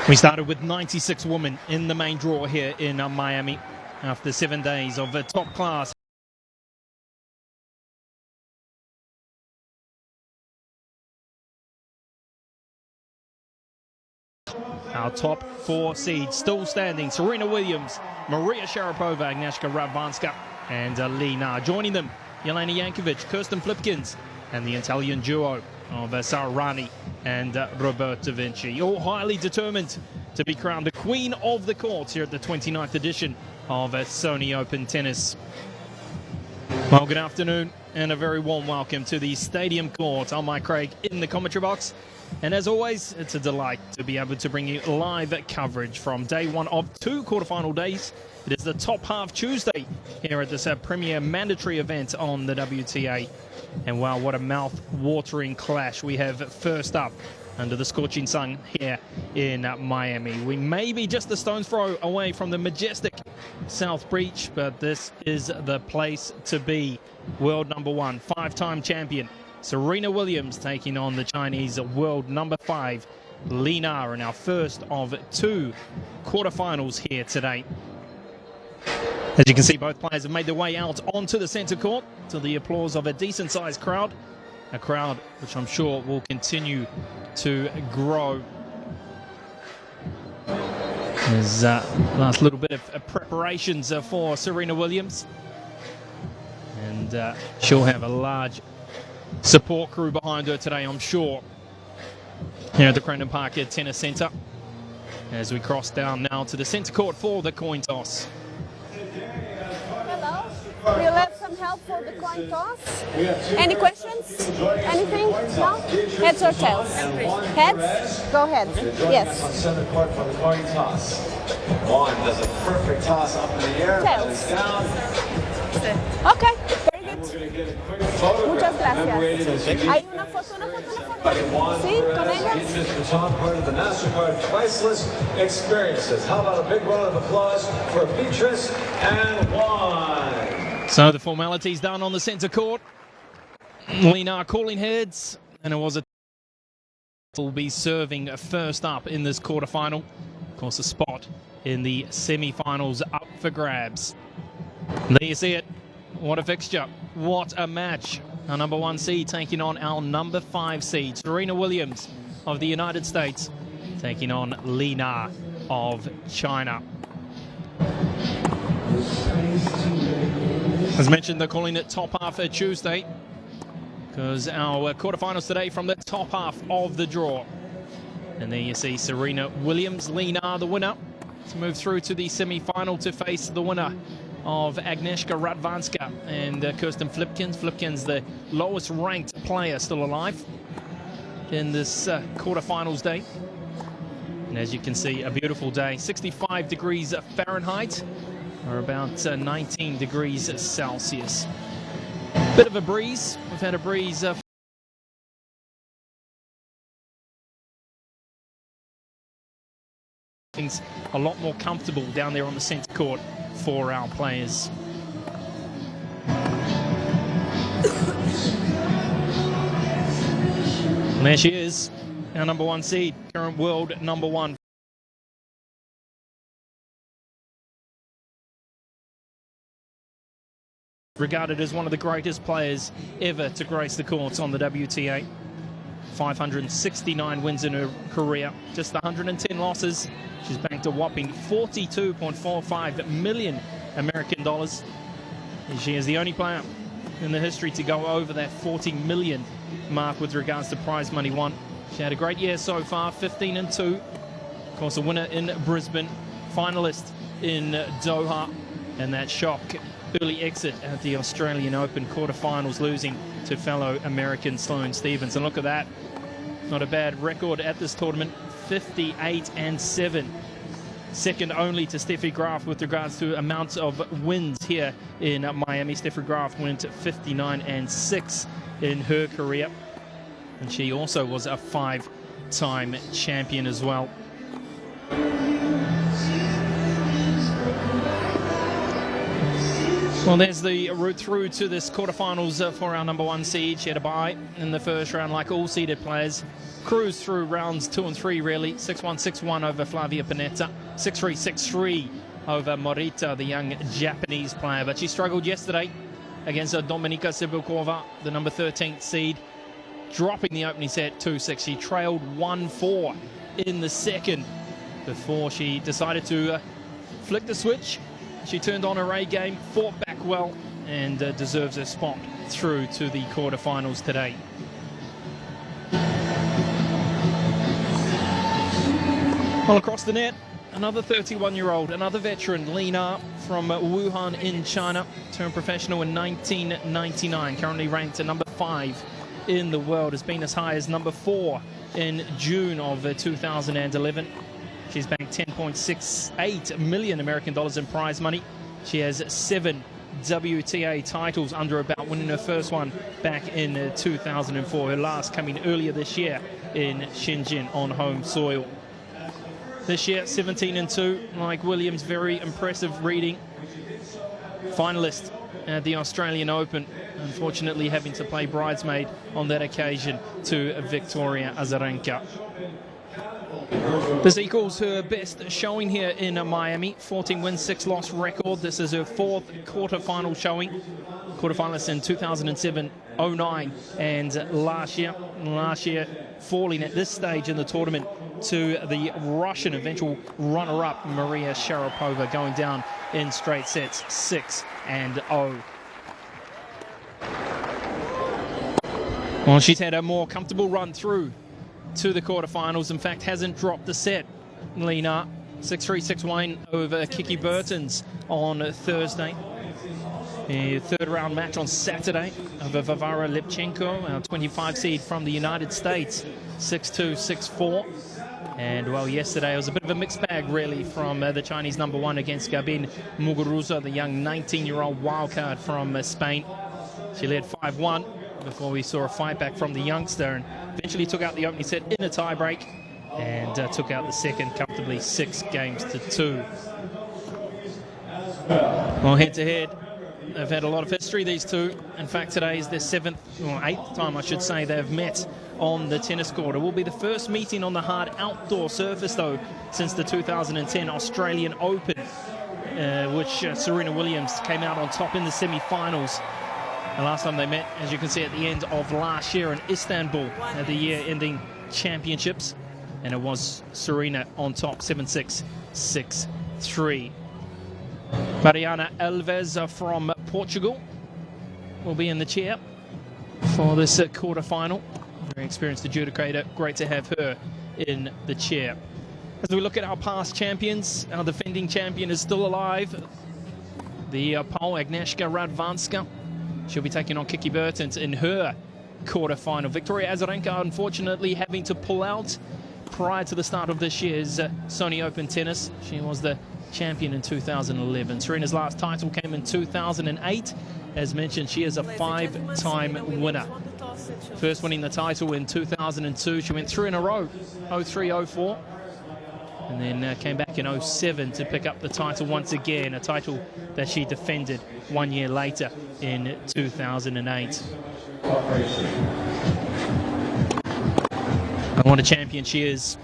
We started with 96 women in the main draw here in Miami after 7 days of top class. Our top 4 seeds still standing: Serena Williams, Maria Sharapova, Agnieszka Radwanska, and Lena. Joining them, Jelena Jankovic, Kirsten Flipkens, and the Italian duo of Sara Rani and Roberta Vinci, all highly determined to be crowned the Queen of the Courts here at the 29th edition of Sony Open Tennis. Well, good afternoon and a very warm welcome to the Stadium Court. I'm Mike Craig in the commentary box, and as always, it's a delight to be able to bring you live coverage from day one of 2 quarterfinal days. It is the top half Tuesday here at this premier mandatory event on the WTA. And wow, what a mouth-watering clash we have first up under the scorching sun here in Miami. We may be just a stone's throw away from the majestic South Beach, but this is the place to be. World number 1, 5-time champion Serena Williams taking on the Chinese world number 5, Lena, in our first of 2 quarterfinals here today. As you can see, both players have made their way out onto the centre court to the applause of a decent-sized crowd. A crowd which I'm sure will continue to grow. There's last little bit of preparations for Serena Williams. And she'll have a large support crew behind her today, I'm sure, here at the Crandon Park Tennis Centre. As we cross down now to the centre court for the coin toss. Hello, we'll have some help for the coin toss. Any questions? Anything? No? Heads or tails? Heads? Go ahead. Yes. On center court for the coin toss. Juan does a perfect toss up in the air. Tails. Down. Okay, very good. We're going to get a quick photograph. Muchas Commemorating gracias. this Hay una foto, una foto. Juan Sí, con Perez. ella. He's just the top part of the MasterCard Priceless Experiences. How about a big round of applause for Beatrice and Juan? So the formalities done on the centre court. Lena calling heads, and it was a will be serving first up in this quarterfinal. Of course, a spot in the semi-finals up for grabs. There you see it. What a fixture. What a match. Our number 1 seed taking on our number 5 seed, Serena Williams of the United States, taking on Lena of China. As mentioned, they're calling it top half Tuesday because our quarterfinals today from the top half of the draw. And there you see Serena Williams, Lena, the winner, to move through to the semi-final to face the winner of Agnieszka Radwanska and Kirsten Flipkens. Flipkens, the lowest ranked player still alive in this quarterfinals day. And as you can see, a beautiful day. 65 degrees Fahrenheit, or about 19 degrees Celsius. Bit of a breeze. We've had a breeze things a lot more comfortable down there on the centre court for our players. And there she is, our number 1 seed, current world number 1. Regarded as one of the greatest players ever to grace the courts on the WTA. 569 wins in her career, just 110 losses. She's banked a whopping $42.45 million American dollars. And she is the only player in the history to go over that 40 million mark with regards to prize money won. She had a great year so far, 15-2. Of course, a winner in Brisbane, finalist in Doha, and that shock early exit at the Australian Open quarterfinals, losing to fellow American Sloane Stephens. And look at that, not a bad record at this tournament, 58-7. Second only to Steffi Graf with regards to amounts of wins here in Miami. Steffi Graf went 59-6 in her career, and she also was a 5-time champion as well. Well, there's the route through to this quarterfinals for our number 1 seed. She had a bye in the first round, like all seeded players. Cruised through rounds 2 and 3, really. 6-1, 6-1 over Flavia Panetta. 6-3, 6-3 over Morita, the young Japanese player. But she struggled yesterday against Dominika Sibilkova, the number 13th seed, dropping the opening set 2-6. She trailed 1-4 in the second before she decided to flick the switch. She turned on her A game, fought back well, and deserves a spot through to the quarterfinals today. Well, across the net, another 31-year-old, another veteran, Li Na from Wuhan in China, turned professional in 1999, currently ranked at number 5 in the world, has been as high as number 4 in June of 2011. She's banked 10.68 million American dollars in prize money. She has 7 WTA titles under her belt, winning her first one back in 2004. Her last coming earlier this year in Shenzhen on home soil. This year, 17-2, like Williams, very impressive reading. Finalist at the Australian Open, unfortunately having to play bridesmaid on that occasion to Victoria Azarenka. This equals her best showing here in Miami. 14 wins, 6 loss record. This is her 4th quarterfinal showing. Quarterfinalist in 2007, 09, and last year falling at this stage in the tournament to the Russian eventual runner-up Maria Sharapova, going down in straight sets 6-0. Well, she's had a more comfortable run through to the quarterfinals. In fact, hasn't dropped the set. Li Na 6-3, 6-1 over Kiki Bertens on Thursday. A third round match on Saturday over Varvara Lipchenko, our 25 seed from the United States, 6-2, 6-4. And well, yesterday it was a bit of a mixed bag, really, from the Chinese number 1 against Gabin Muguruza, the young 19-year-old wildcard from Spain. She led 5-1 before we saw a fight back from the youngster, and eventually took out the opening set in a tiebreak and took out the second comfortably 6-2. Well, head-to-head, they've had a lot of history, these two. In fact, today is their 7th, or 8th time, I should say, they've met on the tennis court. It will be the first meeting on the hard outdoor surface, though, since the 2010 Australian Open, which Serena Williams came out on top in the semi-finals. The last time they met, as you can see, at the end of last year in Istanbul at the year-ending championships. And it was Serena on top, 7-6, 6-3. Mariana Alves from Portugal will be in the chair for this quarterfinal. Very experienced adjudicator. Great to have her in the chair. As we look at our past champions, our defending champion is still alive. The Pole, Agnieszka Radwanska. She'll be taking on Kiki Bertens in her quarterfinal. Victoria Azarenka, unfortunately, having to pull out prior to the start of this year's Sony Open tennis. She was the champion in 2011. Serena's last title came in 2008. As mentioned, she is a 5-time winner. First winning the title in 2002. She went 3 in a row, 03, 04. And then came back in 07 to pick up the title once again, a title that she defended 1 year later in 2008. And what a champion she is.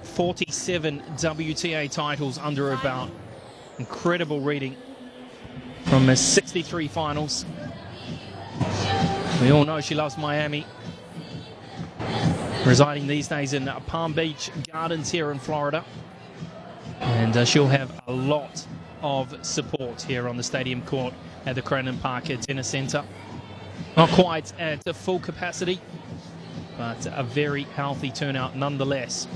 47 WTA titles under her belt. Incredible reading from 63 finals. We all know she loves Miami. Residing these days in Palm Beach Gardens here in Florida. And she'll have a lot of support here on the stadium court at the Cronin Park Tennis Centre. Not quite at full capacity, but a very healthy turnout nonetheless.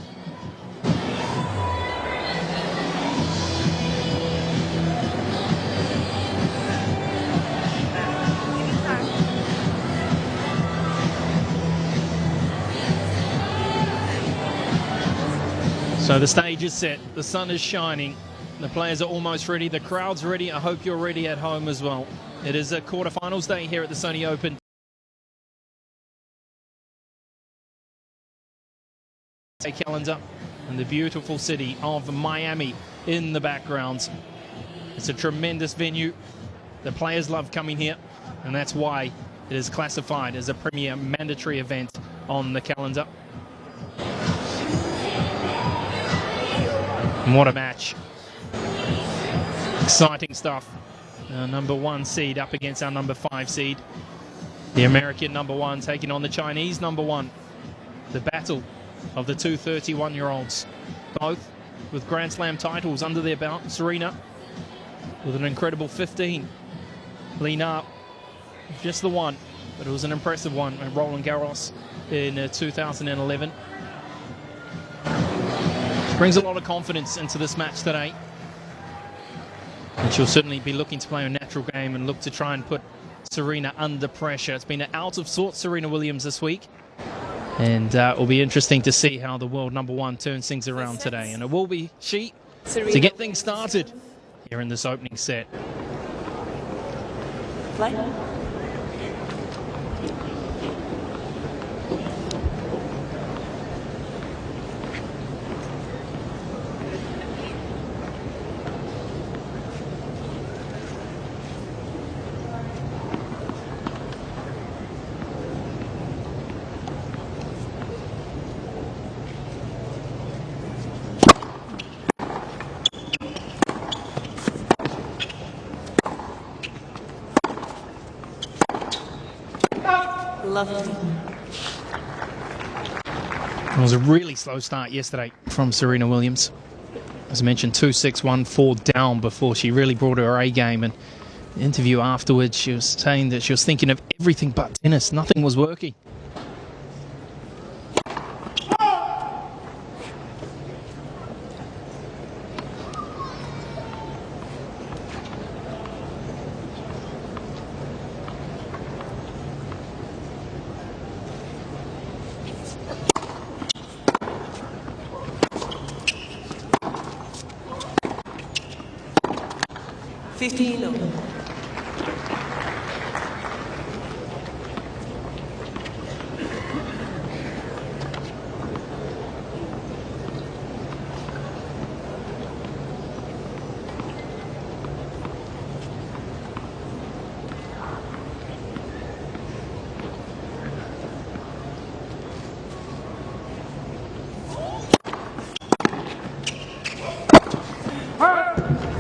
So the stage is set, the sun is shining, the players are almost ready, the crowd's ready. I hope you're ready at home as well. It is a quarterfinals day here at the Sony Open calendar, and the beautiful city of Miami in the background. It's a tremendous venue, The players love coming here, and that's why it is classified as a premier mandatory event on the calendar. And what a match. Exciting stuff. Our number 1 seed up against our number 5 seed. The American number 1 taking on the Chinese number 1. The battle of the two 31-year-olds. Both with Grand Slam titles under their belt. Serena with an incredible 15. Li Na, just the one, but it was an impressive one at Roland Garros in 2011. She brings a lot of confidence into this match today. And she'll certainly be looking to play a natural game and look to try and put Serena under pressure. It's been an out of sorts Serena Williams this week. And it will be interesting to see how the world number 1 turns things around today. And it will be she to get things started here in this opening set. Play. Lovely. It was a really slow start yesterday from Serena Williams. As I mentioned, 2-6, 1-4 down before she really brought her A game. And the interview afterwards, she was saying that she was thinking of everything but tennis. Nothing was working.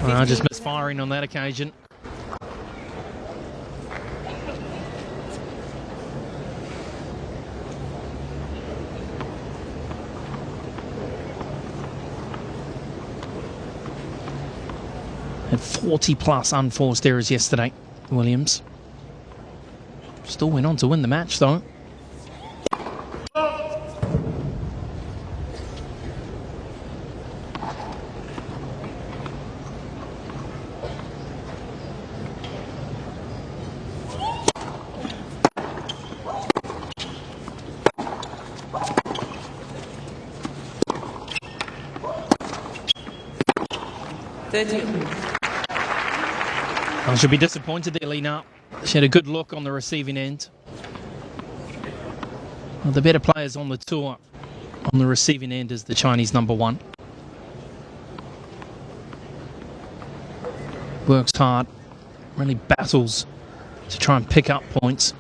I just missed firing on that occasion. Had 40 plus unforced errors yesterday, Williams. Still went on to win the match though. I should be disappointed there, Li Na. She had a good look on the receiving end. Well, the better players on the tour on the receiving end is the Chinese number 1. Works hard, really battles to try and pick up points.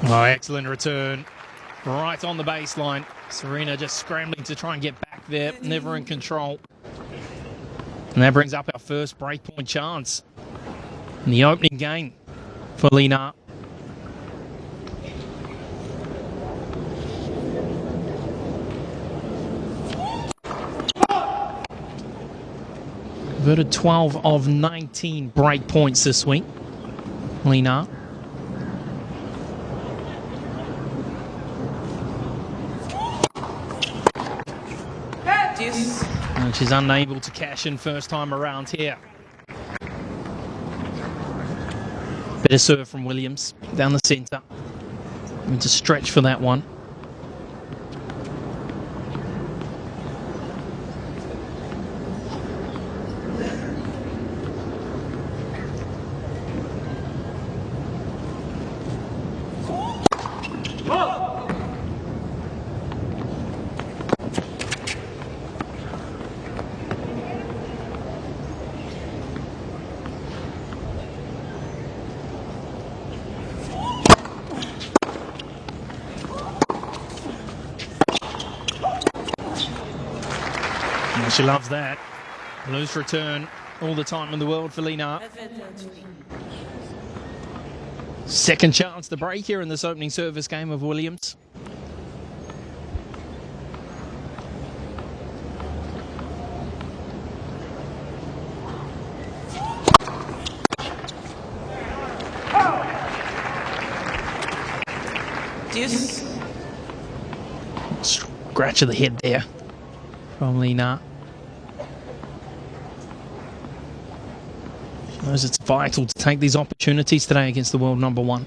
Oh, excellent return. Right on the baseline. Serena just scrambling to try and get back there. Never in control. And that brings up our first breakpoint chance in the opening game for Li Na. Converted 12 of 19 breakpoints this week. Li Na. And she's unable to cash in first time around here. Better serve from Williams down the centre. Need to stretch for that one. She loves that. Loose return all the time in the world for Lena. Second chance to break here in this opening service game of Williams. Deuce. Scratch of the head there from Lena. Knows it's vital to take these opportunities today against the world number one.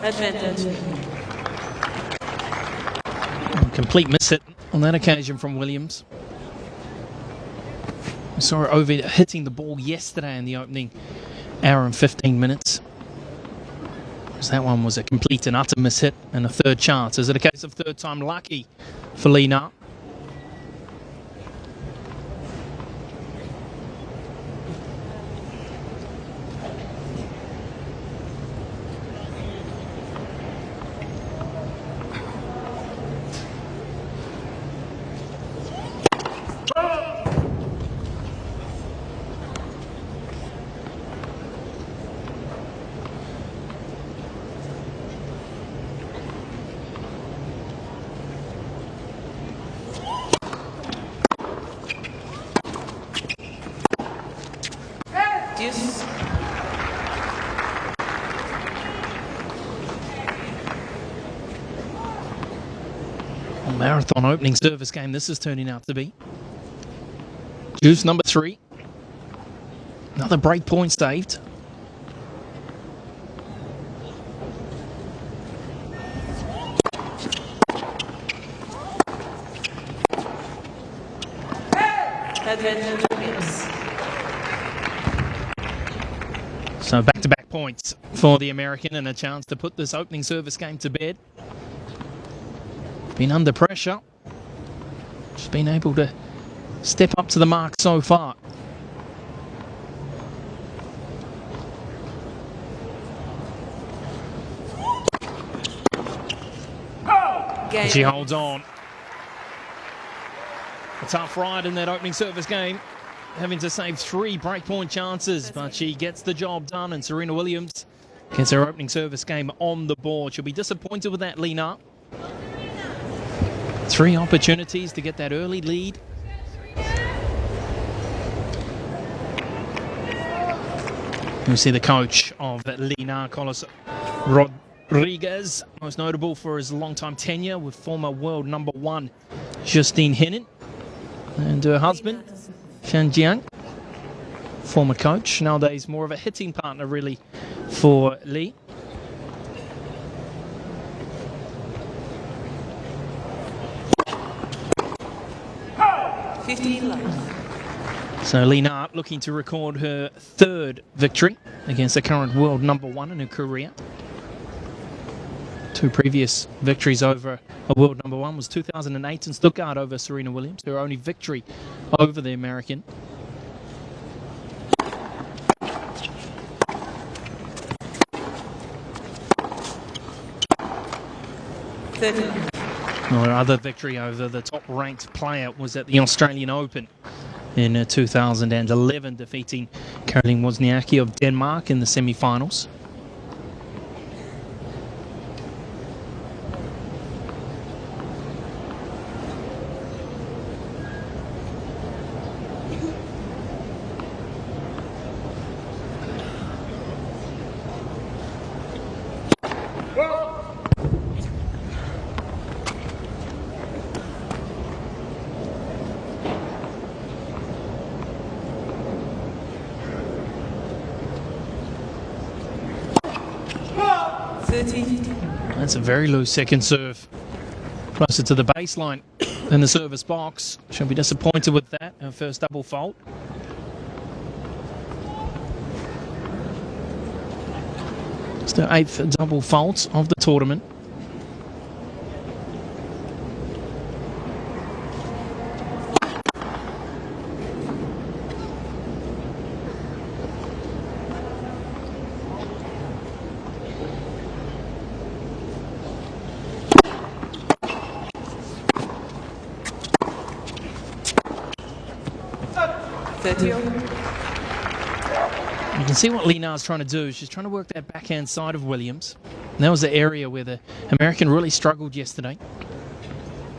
Advantage. Complete miss hit on that occasion from Williams. We saw her over hitting the ball yesterday in the opening hour and 15 minutes. So that one was a complete and utter miss hit and a third chance. Is it a case of third time lucky for Lena? Deuce. Marathon opening service game this is turning out to be. Deuce number 3. Another break point saved. Advantage Williams. So back-to-back points for the American and a chance to put this opening service game to bed. Been under pressure. Just been able to step up to the mark so far. Game. She holds on. A tough ride in that opening service game, having to save 3 breakpoint chances, but she gets the job done, and Serena Williams gets her opening service game on the board. She'll be disappointed with that, Lena. 3 opportunities to get that early lead. You see the coach of Lena, Carlos Rodriguez, most notable for his long-time tenure with former world number 1 Justine Henin, and her husband, Shan Jiang, former coach, nowadays more of a hitting partner really for Lee. So Lena looking to record her 3rd victory against the current world number 1 in her career. 2 previous victories over a world number 1 was 2008 in Stuttgart over Serena Williams, her only victory over the American. Her other victory over the top-ranked player was at the Australian Open in 2011, defeating Caroline Wozniacki of Denmark in the semi-finals. That's a very loose second serve. Closer to the baseline than the service box. She'll be disappointed with that. Her first double fault. It's the 8th double fault of the tournament. You can see what Linar's trying to do. She's trying to work that backhand side of Williams. And that was the area where the American really struggled yesterday.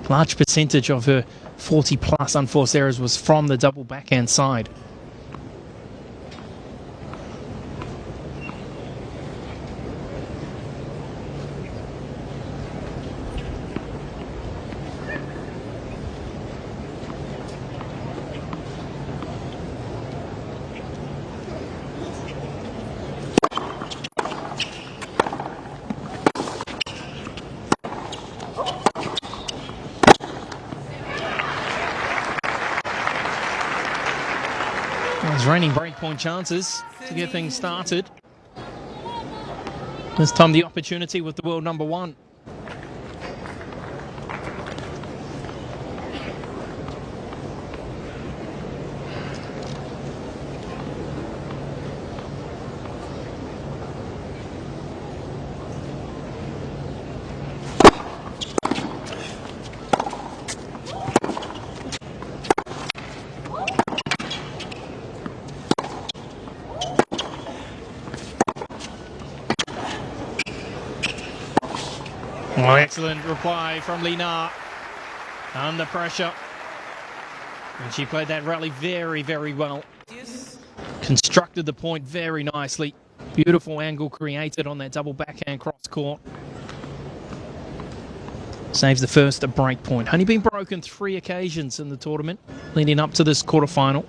Large percentage of her 40-plus unforced errors was from the double backhand side. There's raining breakpoint chances to get things started. This time the opportunity with the world number 1. Oh, excellent reply from Linar. Under pressure. And she played that rally very, very well. Constructed the point very nicely. Beautiful angle created on that double backhand cross court. Saves the first break point. Only been broken 3 occasions in the tournament leading up to this quarterfinal.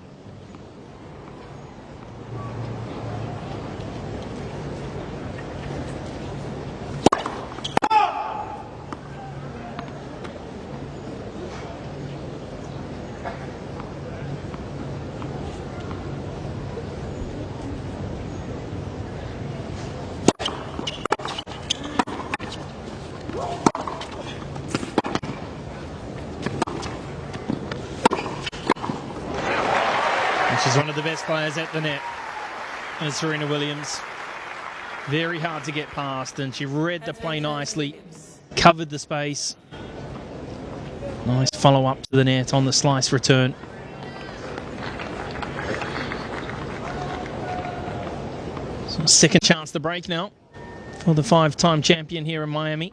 She's one of the best players at the net, and Serena Williams. Very hard to get past, and she read the play nicely, covered the space. Nice follow-up to the net on the slice return. So second chance to break now for the 5-time champion here in Miami.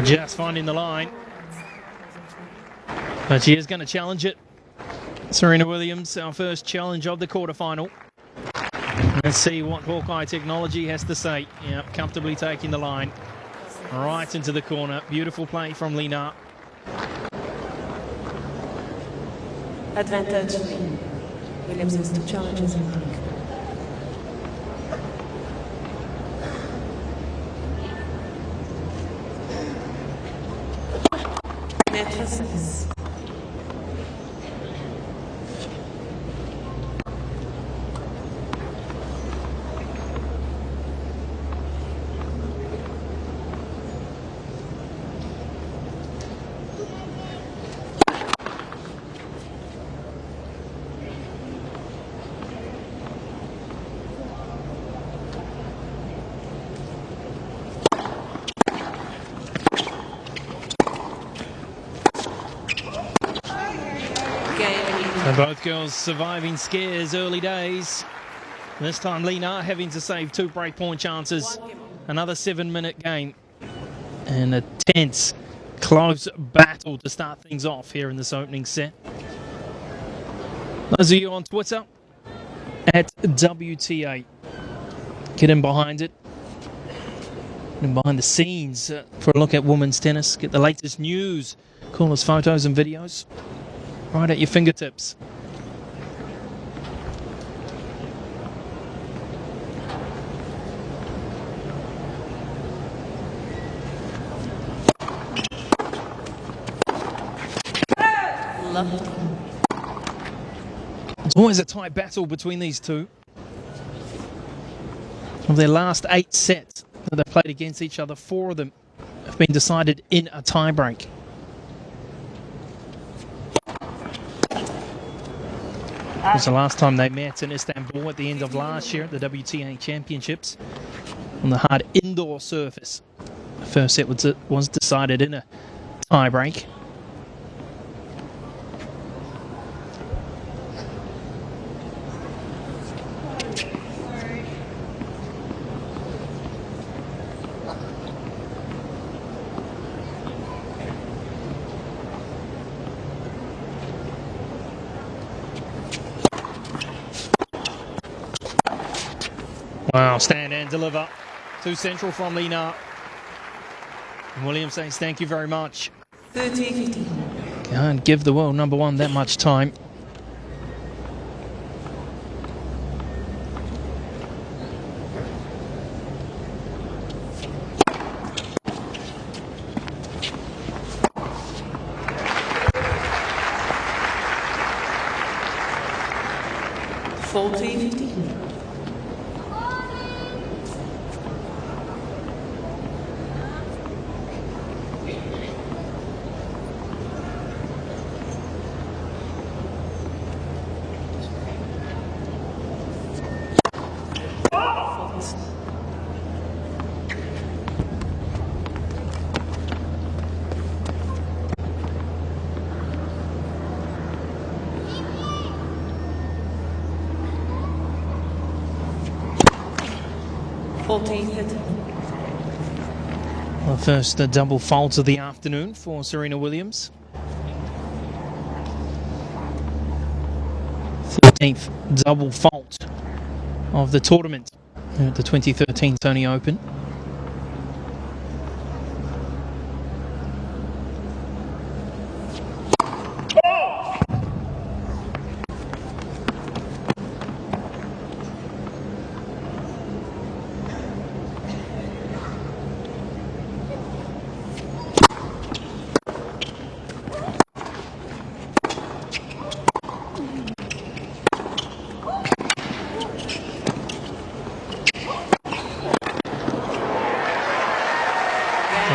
Just finding the line. But she is going to challenge it. Serena Williams, our first challenge of the quarterfinal. Let's see what Hawkeye Technology has to say. Yeah, comfortably taking the line. Right into the corner. Beautiful play from Linar. Advantage. Williams has 2 challenges in hand. Net. And both girls surviving scares early days. This time Lena having to save 2 breakpoint chances. Another 7-minute game. And a tense, close battle to start things off here in this opening set. Those of you on Twitter, at WTA, get in behind it. And behind the scenes for a look at women's tennis. Get the latest news, coolest photos and videos right at your fingertips. It's always a tight battle between these two. Of their last 8 sets that they've played against each other, 4 of them have been decided in a tiebreak. It was the last time they met in Istanbul at the end of last year at the WTA Championships on the hard indoor surface. The first set was decided in a tiebreak. Wow, stand and deliver. 2 central from Lena. And Williams says thank you very much. 30-15. Can't give the world number 1 that much time. Well, first the double fault of the afternoon for Serena Williams. 13th double fault of the tournament at the 2013 Tony Open.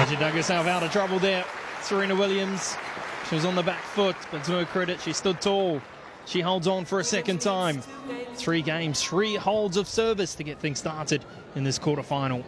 She dug herself out of trouble there. Serena Williams, she was on the back foot, but to her credit, she stood tall. She holds on for a second time. 3 games, 3 holds of service to get things started in this quarterfinal.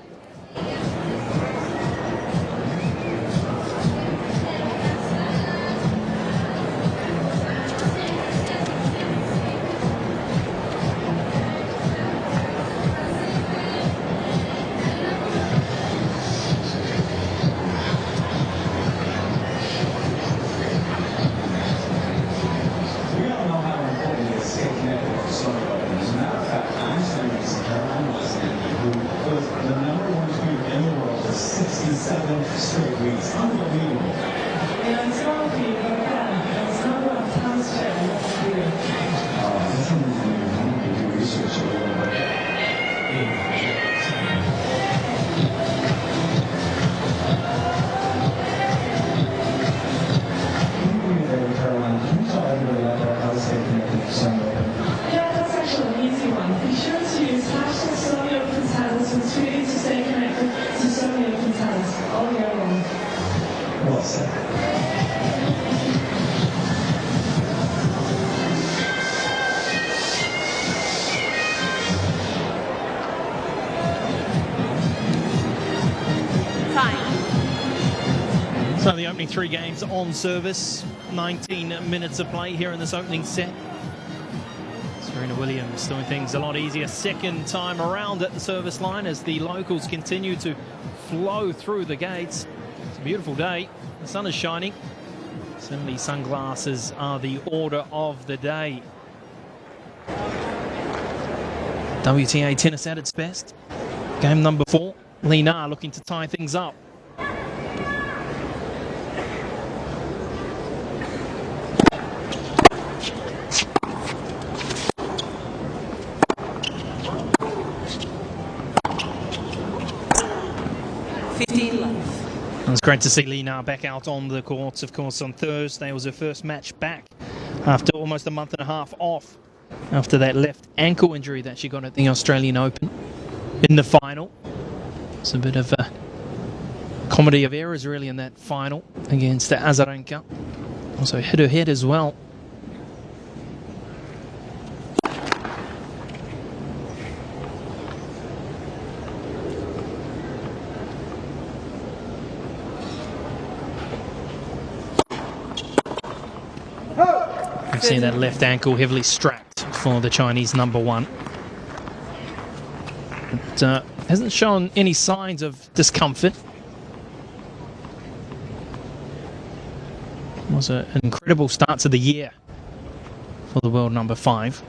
So the opening 3 games on service, 19 minutes of play here in this opening set. Serena Williams doing things a lot easier second time around at the service line as the locals continue to flow through the gates. It's a beautiful day. The sun is shining. Certainly sunglasses are the order of the day. WTA tennis at its best. Game number 4. Li Na looking to tie things up. It was great to see Li Na back out on the courts. Of course, on Thursday was her first match back after almost a month and a half off after that left ankle injury that she got at the Australian Open in the final. It's a bit of a comedy of errors really in that final against Azarenka. Also hit her head as well. You've seen that left ankle heavily strapped for the Chinese number 1. It hasn't shown any signs of discomfort. It was an incredible start to the year for the world number 5.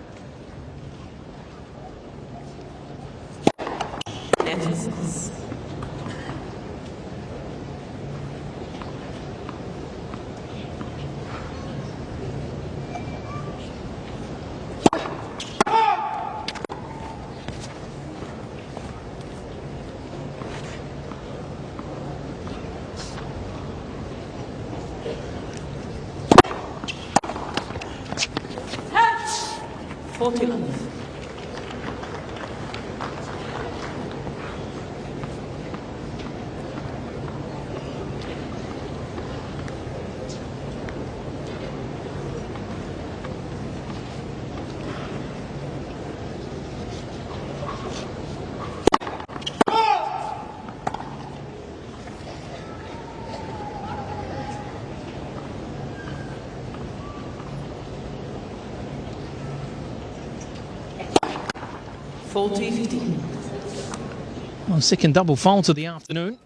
Well, second double fault of the afternoon.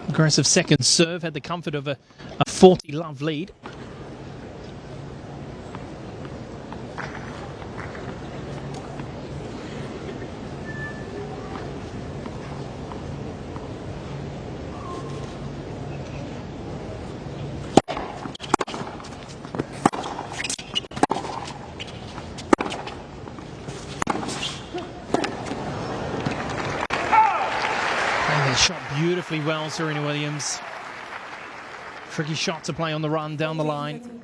Aggressive second serve, had the comfort of a 40-love lead. Shot beautifully well, Serena Williams. Tricky shot to play on the run down the line.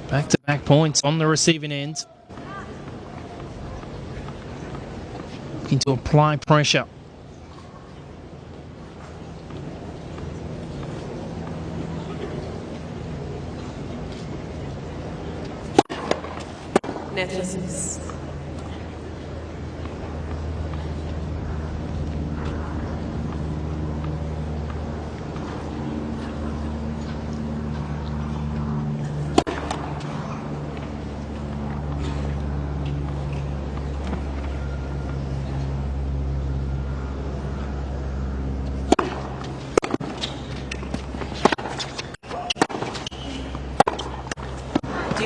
Back-to-back points on the receiving end. Looking to apply pressure. Netherlands.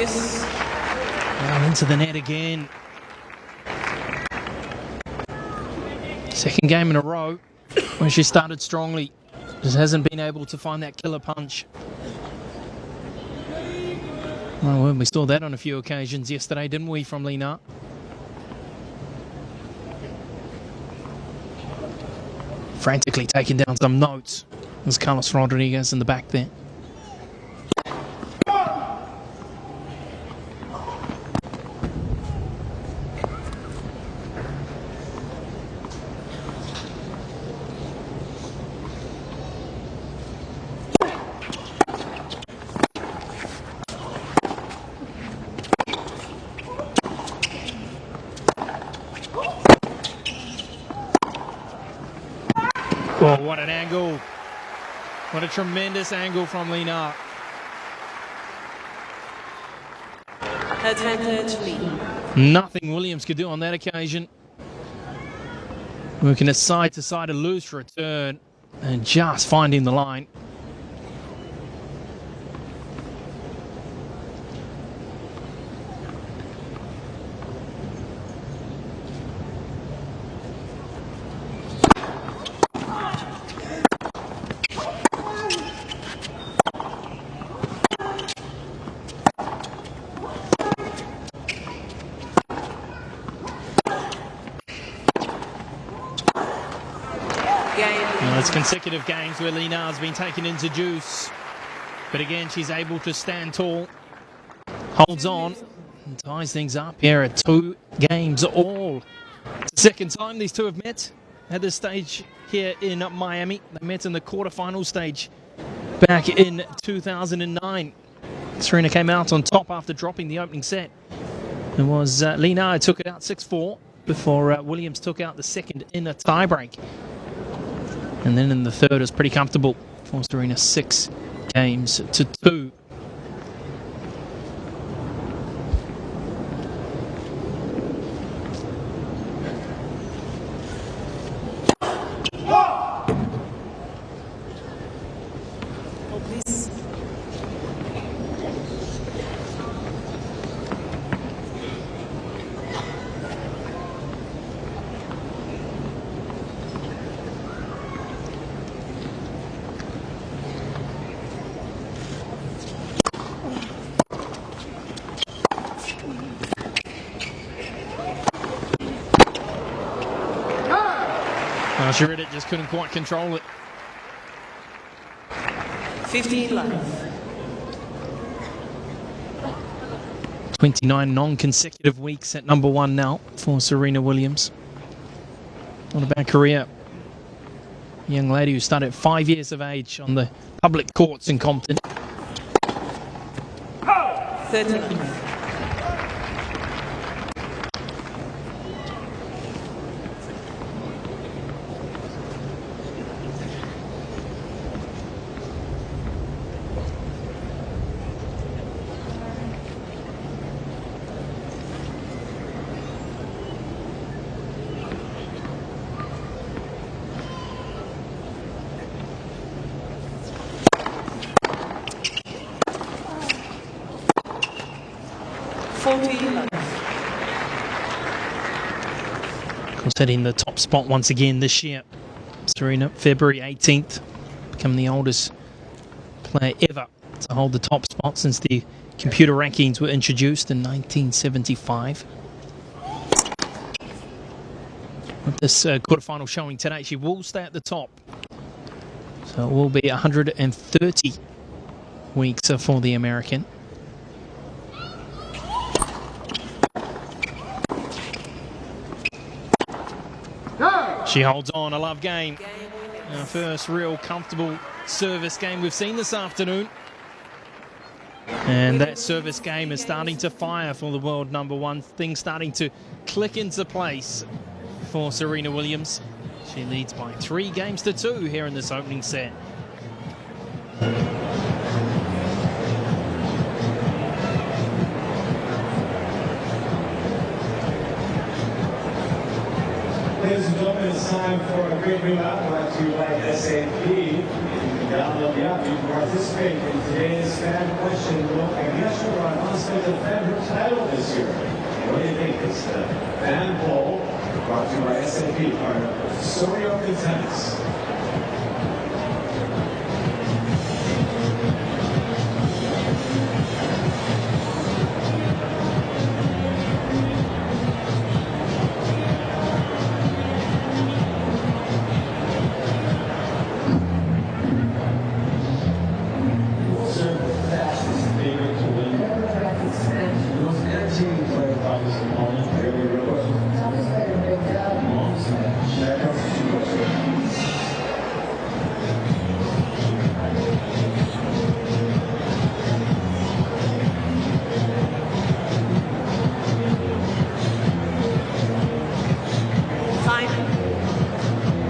Well, into the net again. Second game in a row when she started strongly. Just hasn't been able to find that killer punch. Well, we saw that on a few occasions yesterday, didn't we, from Li Na? Frantically taking down some notes. There's Carlos Rodriguez in the back there. Oh, what an angle. What a tremendous angle from Li Na. Advantage Lee. Nothing Williams could do on that occasion. Working it side to side, a loose return, and just finding the line. It's consecutive games where Lina has been taken into juice. But again, she's able to stand tall, holds on, and ties things up here at 2 games all. It's the second time these two have met at this stage here in Miami. They met in the quarterfinal stage back in 2009. Serena came out on top after dropping the opening set. It was Lina who took it out 6-4 before Williams took out the second in a tiebreak. And then in the third, it was pretty comfortable for Serena, 6 games to 2. Oh, please. She read it, just couldn't quite control it. 15 love. 29 non-consecutive weeks at number 1 now for Serena Williams. What a bad career. A young lady who started at 5 years of age on the public courts in Compton. 30 love. Setting the top spot once again this year. Serena, February 18th, becoming the oldest player ever to hold the top spot since the computer rankings were introduced in 1975. With this quarterfinal showing today, she will stay at the top. So it will be 130 weeks for the American. She holds on, a love game. Our first real comfortable service game we've seen this afternoon. And that service game is starting to fire for the world number 1. Things starting to click into place for Serena Williams. She leads by 3 games to 2 here in this opening set. Ladies and gentlemen, it's time for a great new app brought to you by SAP. You can download the app, you can participate in today's fan question. And guess who brought on to defend her title this year? What do you think? It's the fan poll brought to you by SAP, part of Story Open Tennis.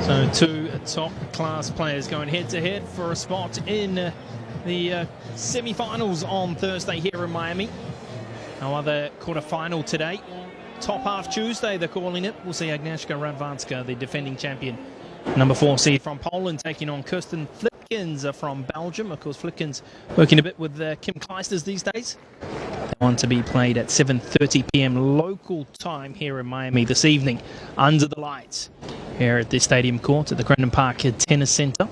So 2 top-class players going head-to-head for a spot in the semi-finals on Thursday here in Miami. No other quarterfinal today. Top half Tuesday, they're calling it. We'll see Agnieszka Radwanska, the defending champion. Number 4 seed from Poland, taking on Kirsten Flipkens from Belgium. Of course, Flipkens working a bit with Kim Kleisters these days. They want to be played at 7:30 p.m. local time here in Miami this evening, under the lights, here at the stadium court at the Crendon Park Tennis Center.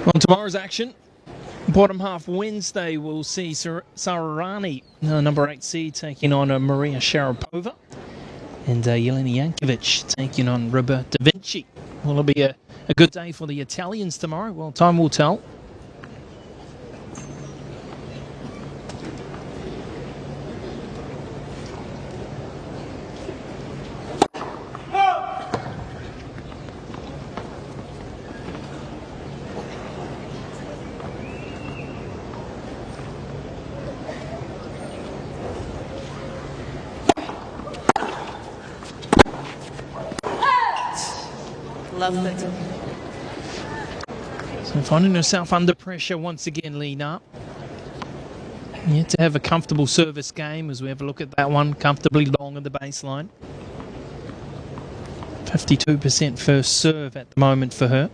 On tomorrow's action, bottom half Wednesday, we'll see Serena, number 8 seed, taking on Maria Sharapova, and Jelena Jankovic taking on Roberta Vinci. Will it be a good day for the Italians tomorrow? Well, time will tell. Love it. So finding herself under pressure once again, Lena. Yet to have a comfortable service game as we have a look at that one, comfortably long at the baseline. 52% first serve at the moment for her.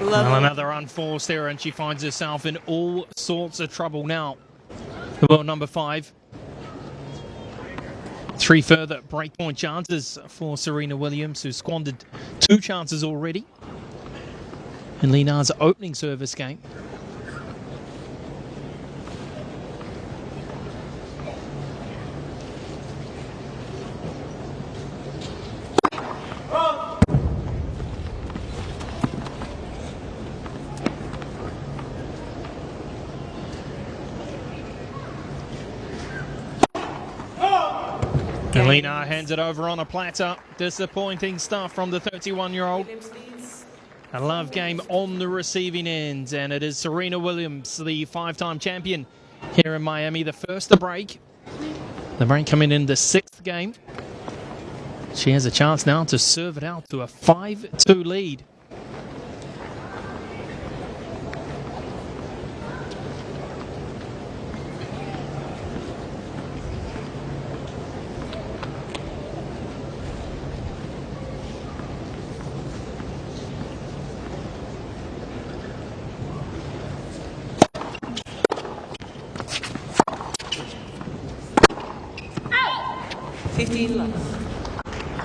Well, another unforced error, and she finds herself in all sorts of trouble now. The world number 5. 3 further breakpoint chances for Serena Williams, who squandered 2 chances already in Lena's opening service game. Lena hands it over on a platter. Disappointing stuff from the 31-year-old. A love game on the receiving end, and it is Serena Williams, the 5-time champion here in Miami. The first to break. The break coming in the 6th game. She has a chance now to serve it out to a 5-2 lead.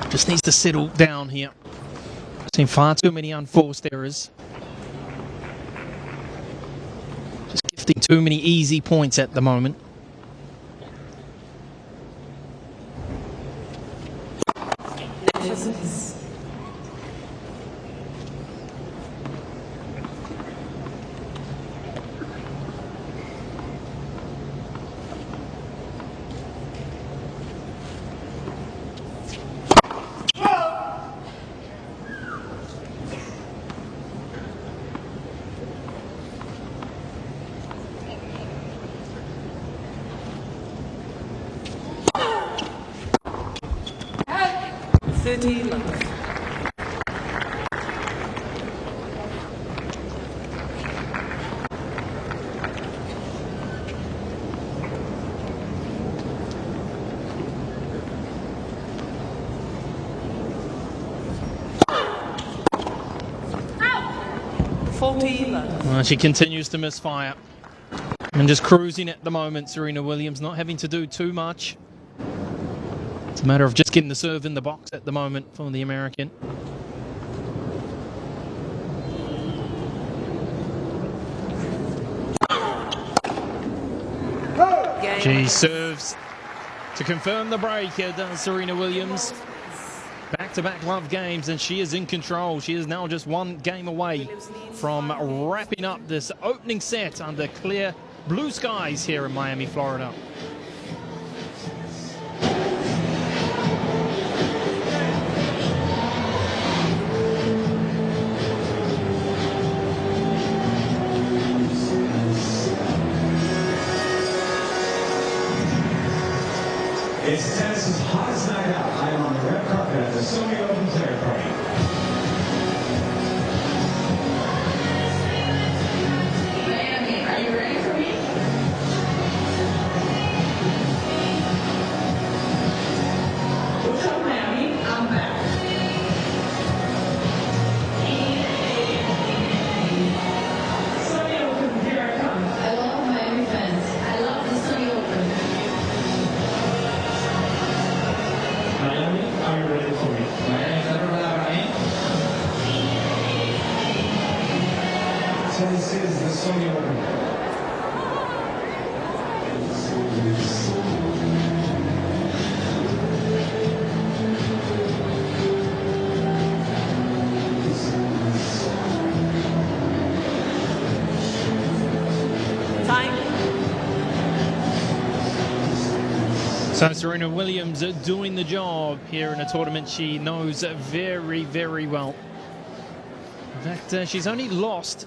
Just needs to settle down here. Seen far too many unforced errors. Just gifting too many easy points at the moment. Well, she continues to misfire and just cruising at the moment. Serena Williams not having to do too much. It's a matter of just getting the serve in the box at the moment for the American. She serves to confirm the break. Does Serena Williams. Back-to-back love games, and she is in control. She is now just 1 game away from wrapping up this opening set under clear blue skies here in Miami, Florida. It's tennis's hottest night out. I am on the red carpet at the Sony Open Player Party. Miami, are you ready for me? What's up, Miami? I'm back. Sony Open, here I come. I love Miami fans. I love the Sony Open. Miami, are you ready for me? Miami, ¿estás preparada para mí? Tennis is the Sony Open. Time. So Serena Williams doing the job here in a tournament she knows very, very well. In fact, she's only lost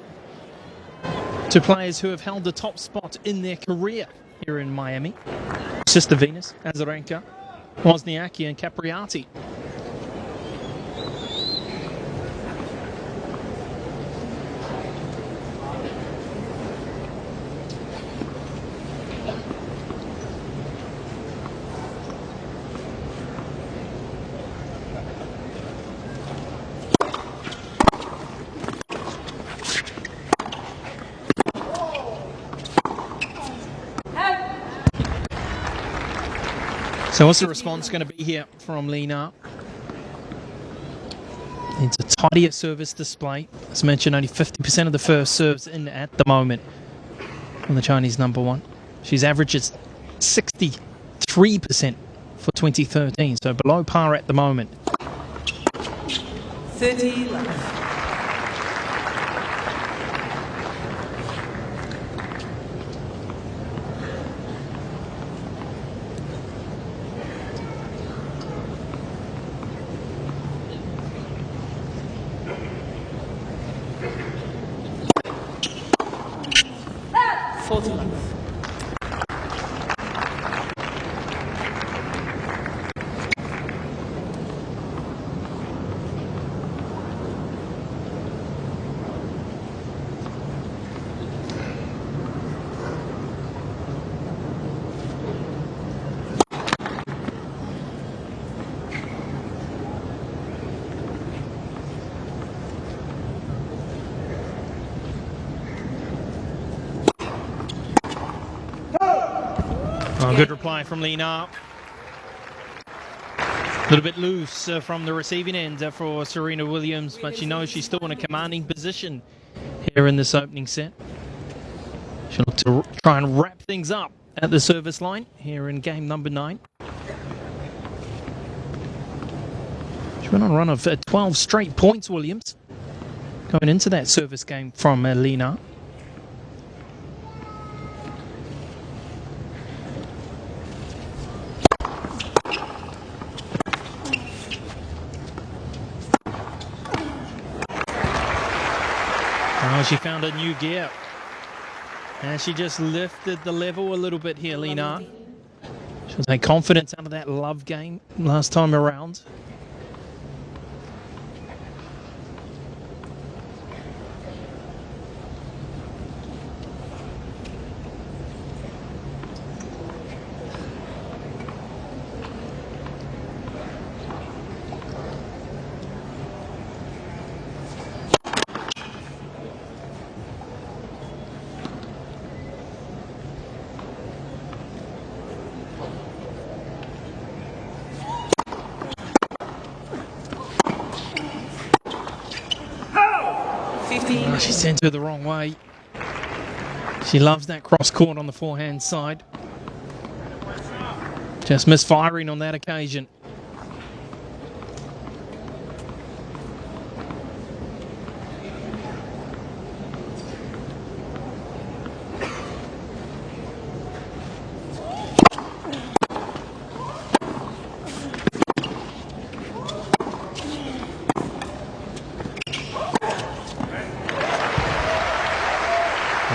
to players who have held the top spot in their career here in Miami. Sister Venus, Azarenka, Wozniacki and Capriati. So what's the response going to be here from Lena? It's a tidier service display. As mentioned, only 50% of the first serves in at the moment from the Chinese number one. She's averages 63% for 2013, so below par at the moment. 30 left. Oh, good reply from Lena. A little bit loose from the receiving end for Serena Williams, but she knows she's still in a commanding position here in this opening set. She'll look to try and wrap things up at the service line here in game number 9. She went on a run of 12 straight points, Williams, going into that service game from Lena. Oh, she found a new gear. And she just lifted the level a little bit here, Lena. She was like confidence out of that love game last time around. Oh, she sent her the wrong way. She loves that cross court on the forehand side. Just misfiring on that occasion.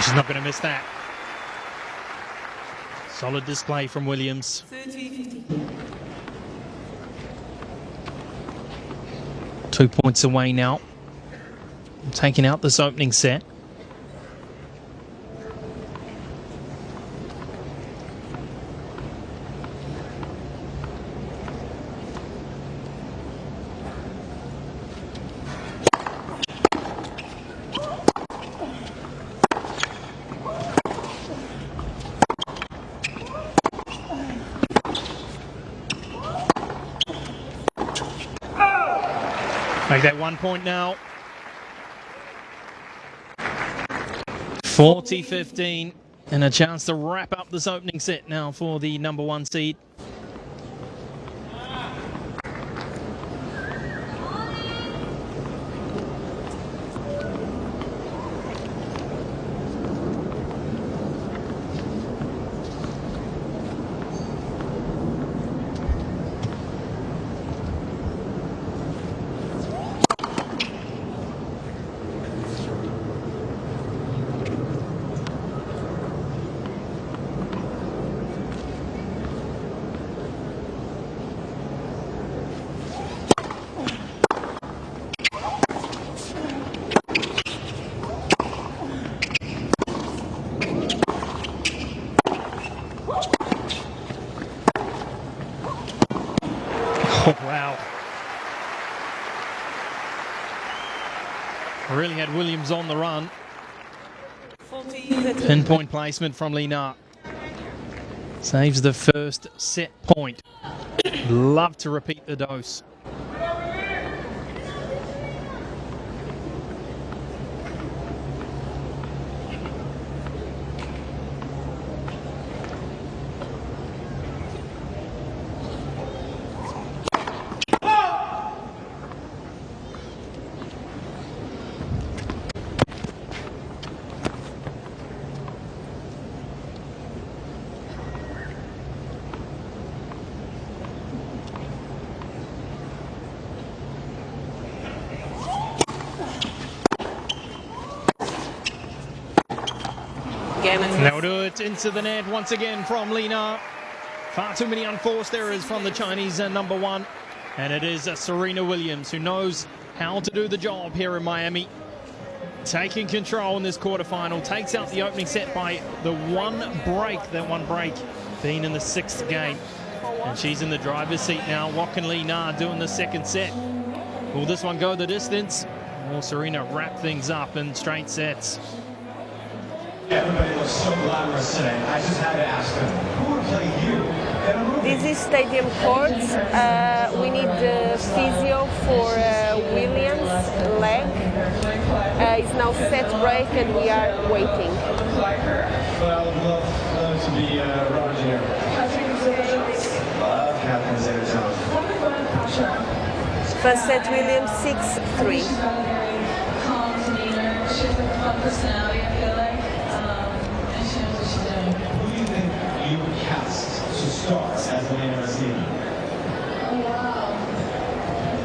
She's not going to miss that. Solid display from Williams. 30-50. 2 points away now. Taking out this opening set. Make that 1 point now. 40-15 and a chance to wrap up this opening set now for the number 1 seed. Oh, wow. Really had Williams on the run. 40-30. Pinpoint placement from Lina. Saves the first set point. Love to repeat the dose. They'll do it into the net once again from Lina. Far too many unforced errors from the Chinese number 1. And it is Serena Williams who knows how to do the job here in Miami. Taking control in this quarterfinal. Takes out the opening set by the one break. That one break being in the 6th game. And she's in the driver's seat now. What can Lina do in the 2nd set? Will this one go the distance? Or Serena wrap things up in straight sets? Everybody looks so glamorous today. I just had to ask them, who would play you? This is stadium courts. We need physio for Williams' leg. It's now set break and we are waiting. But I would love to be Roger. Love Catherine Zeta-Jones. First set Williams 6-3. Calm demeanor. She has a fun personality, I feel like. And she knows what she's doing. Who do you think you would cast to start as Elena Racine? Oh, wow.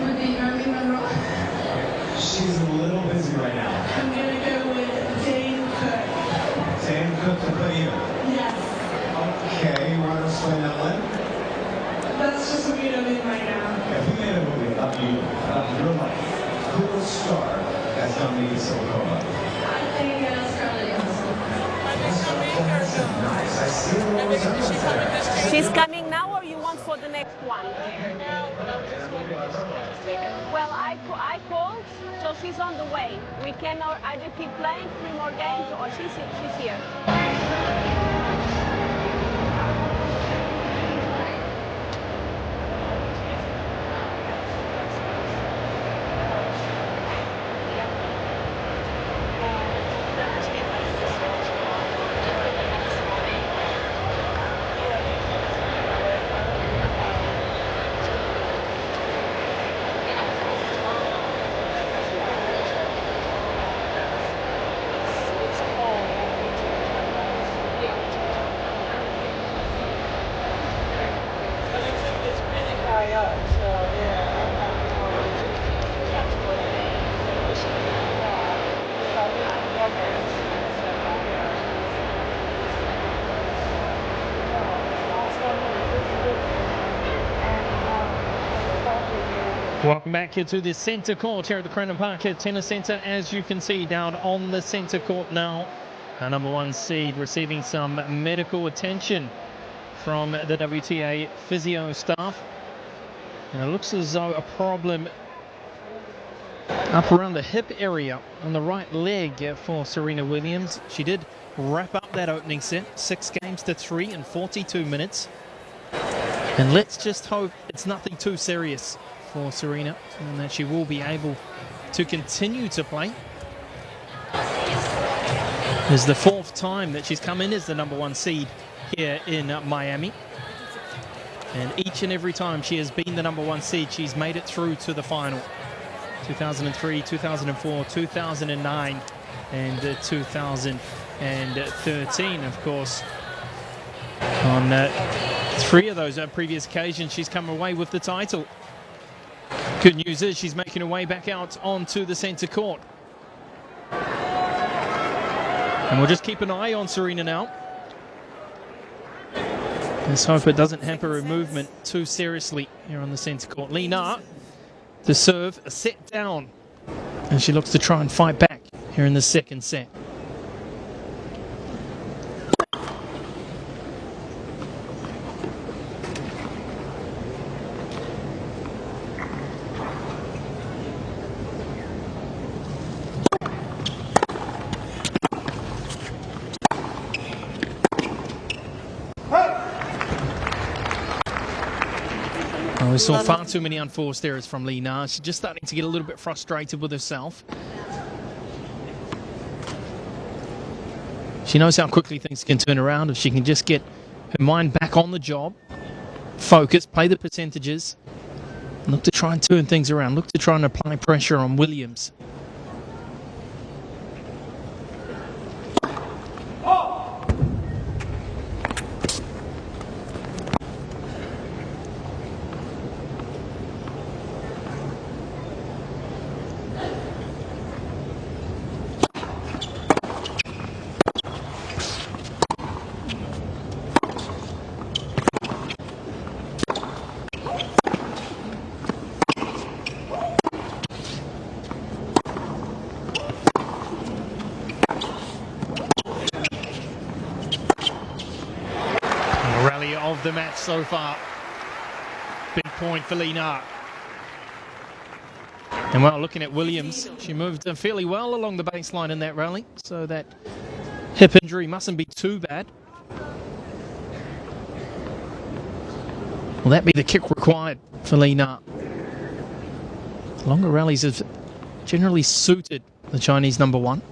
Would be Marilyn Monroe. She's a little busy right now. I'm gonna go with Dane Cook. Sam Cook to play you. Yes. Okay, you want to explain that one? That's just what we're doing right now. If we made a movie about you, about your life, who will star as Dominique Silkova? I think Scarlett Johansson. Nice. I see her all the time. She's coming now or you want for the next one? Well, I called, so she's on the way. We can either keep playing 3 more games or she's here. Welcome back here to the centre court here at the Crennan Park Tennis Centre. As you can see down on the centre court now, our number 1 seed receiving some medical attention from the WTA physio staff. And it looks as though a problem up around the hip area on the right leg for Serena Williams. She did wrap up that opening set, 6-3 in 42 minutes. And let's just hope it's nothing too serious for Serena and that she will be able to continue to play. It's the 4th time that she's come in as the number 1 seed here in Miami. And each and every time she has been the number 1 seed, she's made it through to the final. 2003, 2004, 2009, and 2013, of course. On 3 of those previous occasions, she's come away with the title. Good news is she's making her way back out onto the centre court. And we'll just keep an eye on Serena now. Let's hope it doesn't hamper her movement too seriously here on the centre court. Lina to serve a set down. And she looks to try and fight back here in the 2nd set. We saw far too many unforced errors from Lina. She's just starting to get a little bit frustrated with herself. She knows how quickly things can turn around if she can just get her mind back on the job, focus, play the percentages, and look to try and turn things around, look to try and apply pressure on Williams. Of the match so far. Big point for Lina. And well, looking at Williams, she moved fairly well along the baseline in that rally, so that hip injury mustn't be too bad. Will that be the kick required for Lina? Longer rallies have generally suited the Chinese number 1.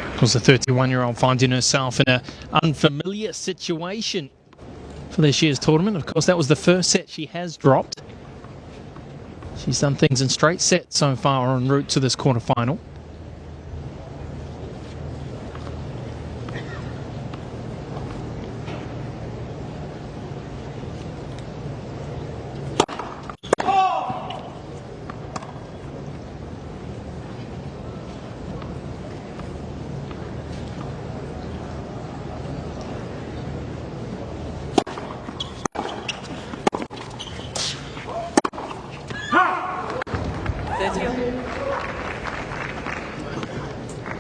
Of course, the 31-year-old finding herself in an unfamiliar situation for this year's tournament. Of course, that was the first set she has dropped. She's done things in straight sets so far en route to this quarterfinal.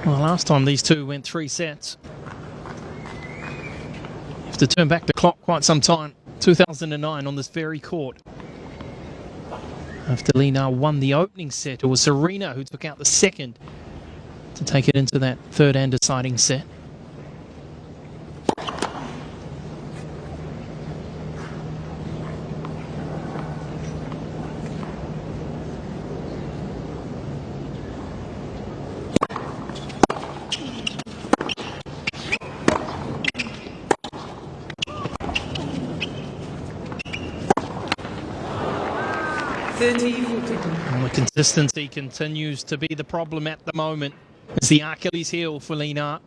Well, last time these two went 3 sets. You have to turn back the clock quite some time. 2009 on this very court. After Lina won the opening set, it was Serena who took out the second to take it into that 3rd and deciding set. 30-40. Well, the consistency continues to be the problem at the moment. It's the Achilles heel for Lena.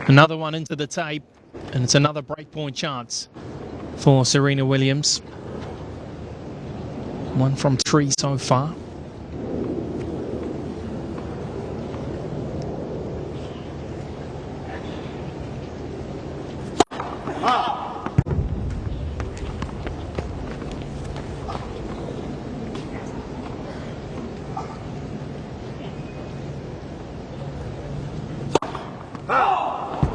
Another one into the tape, and it's another breakpoint chance for Serena Williams. 1 from 3 so far.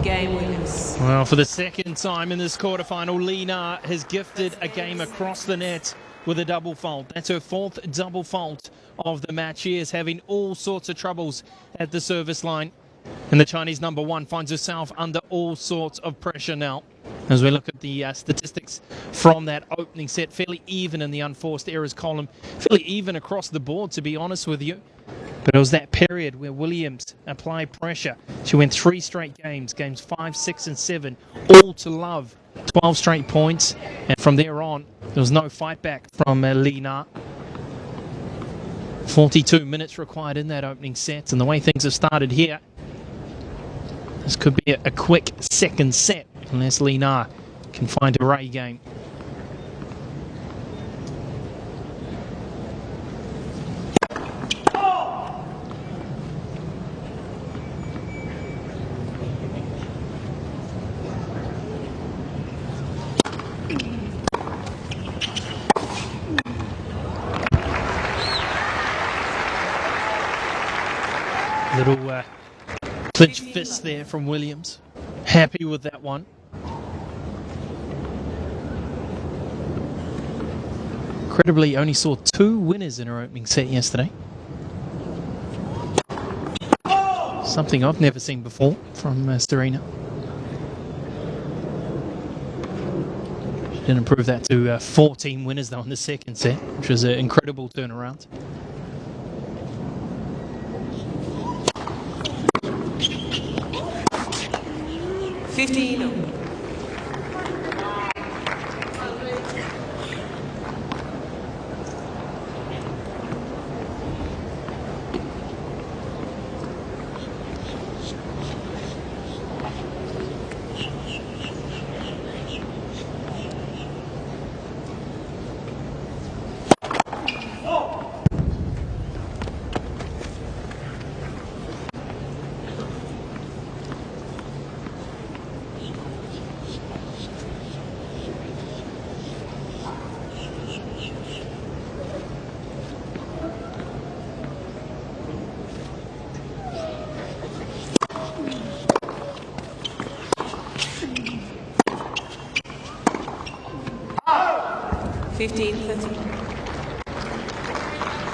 Game Williams. Well, for the second time in this quarterfinal, Lena has gifted a game across the net with a double fault. That's her 4th double fault of the match. She is having all sorts of troubles at the service line. And the Chinese number 1 finds herself under all sorts of pressure now. As we look at the statistics from that opening set, fairly even in the unforced errors column. Fairly even across the board, to be honest with you. But it was that period where Williams applied pressure. She went 3 straight games, games 5, 6, and 7, all to love. 12 straight points, and from there on, there was no fight back from Lena. 42 minutes required in that opening set, and the way things have started here, this could be a quick second set, unless Lena can find her A game. Little clinch fist there from Williams. Happy with that one. Incredibly, only saw 2 winners in her opening set yesterday. Something I've never seen before from Serena. She did improve that to 14 winners though in the second set, which was an incredible turnaround.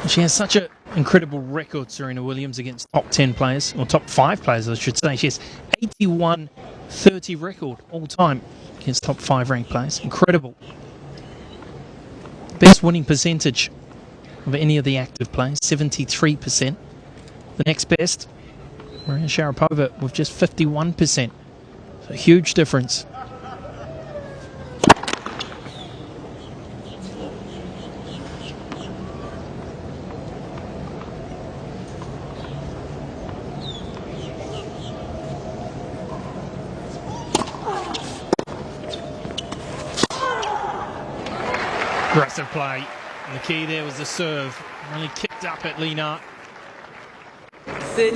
She has such an incredible record, Serena Williams, against top 10 players, or top 5 players, I should say. She has 81-30 record all time against top 5 ranked players. Incredible. Best winning percentage of any of the active players, 73%. The next best, Maria Sharapova, with just 51%. So a huge difference. Aggressive play, and the key there was the serve. Only kicked up at Lena.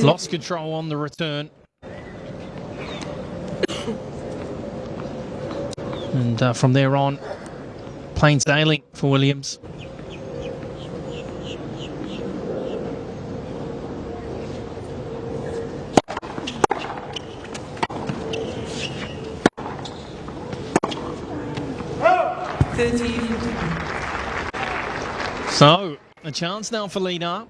Lost control on the return. And from there on, plain sailing for Williams. So, a chance now for Lena.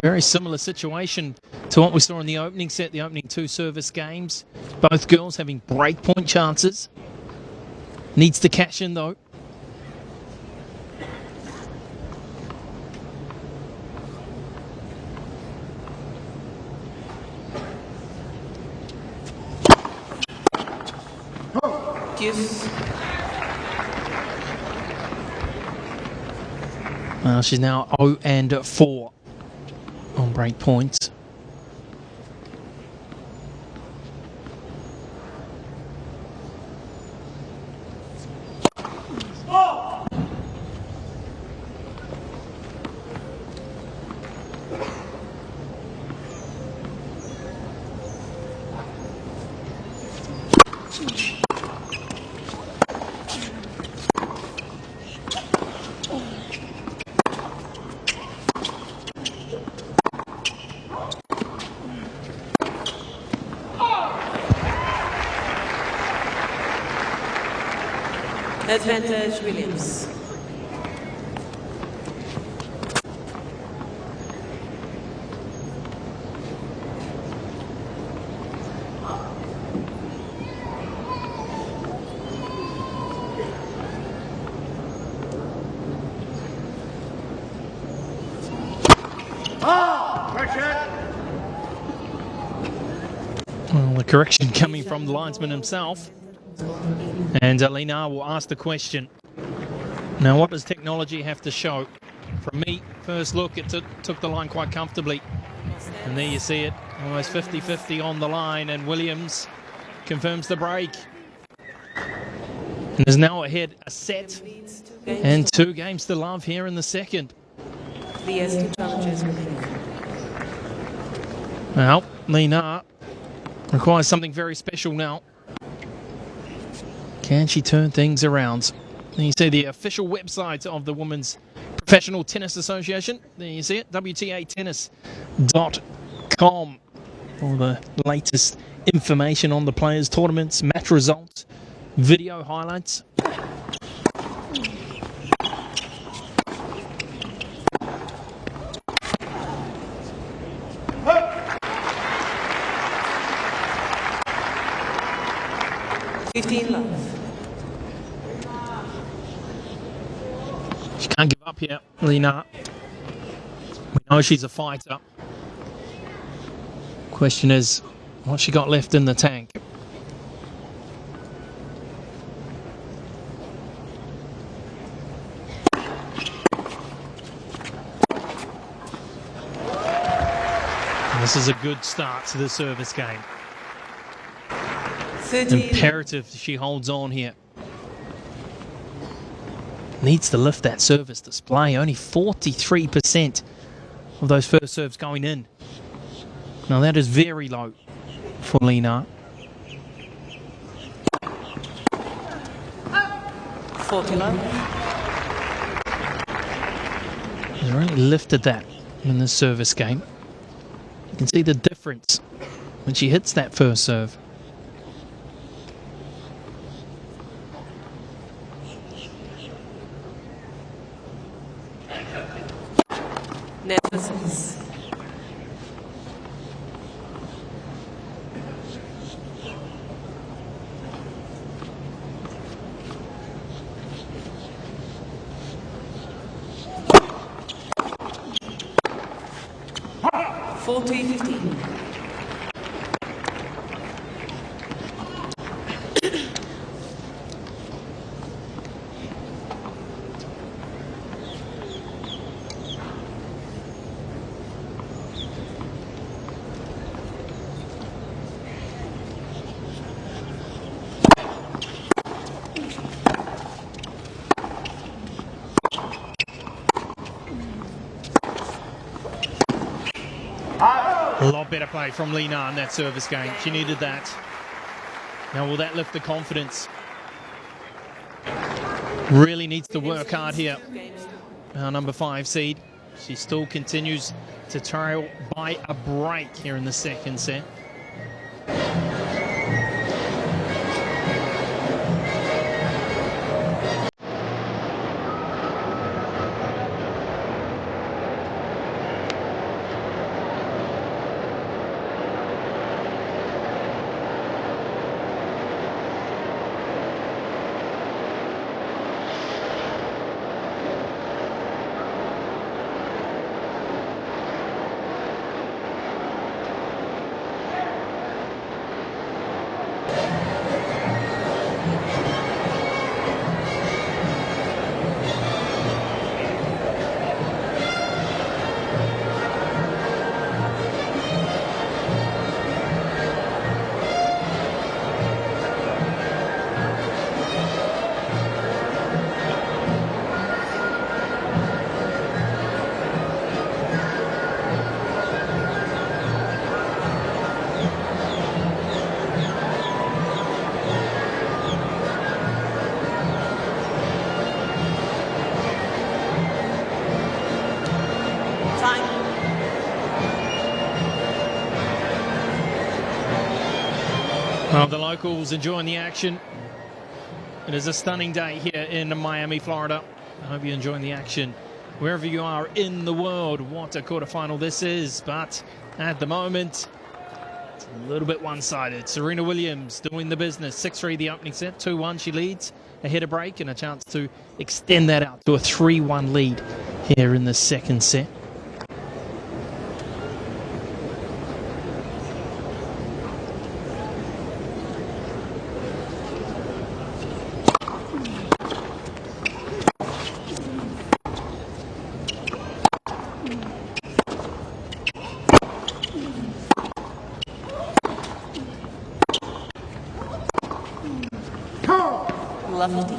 Very similar situation to what we saw in the opening set, the opening 2 service games. Both girls having breakpoint chances. Needs to cash in though. Yes. She's now 0-4 on break points. Advantage Williams. Well, the correction coming from the linesman himself. And Lena will ask the question. Now, what does technology have to show? From me, first look, it took the line quite comfortably. And there you see it, almost 50-50 on the line, and Williams confirms the break. And is now ahead a set and 2 games to love here in the second. Well, Lena requires something very special now. Can she turn things around? And you see the official website of the Women's Professional Tennis Association. There you see it, WTAtennis.com. All the latest information on the players' tournaments, match results, video highlights. She can't give up yet, Lena. We know she's a fighter. Question is, what's she got left in the tank? And this is a good start to the service game. Imperative she holds on here. Needs to lift that service display. Only 43% of those first serves going in. Now that is very low for Lena. 40 low. She's really lifted that in this service game. You can see the difference when she hits that first serve. Netherlands. A lot better play from Lena in that service game. She needed that. Now, will that lift the confidence? Really needs to work hard here. Our number 5 seed. She still continues to trail by a break here in the second set. Well, the locals enjoying the action. It is a stunning day here in Miami, Florida. I hope you're enjoying the action wherever you are in the world. What a quarterfinal this is, but at the moment, it's a little bit one-sided. Serena Williams doing the business. 6-3 the opening set, 2-1 she leads. Ahead of break and a chance to extend that out to a 3-1 lead here in the second set. Lovely.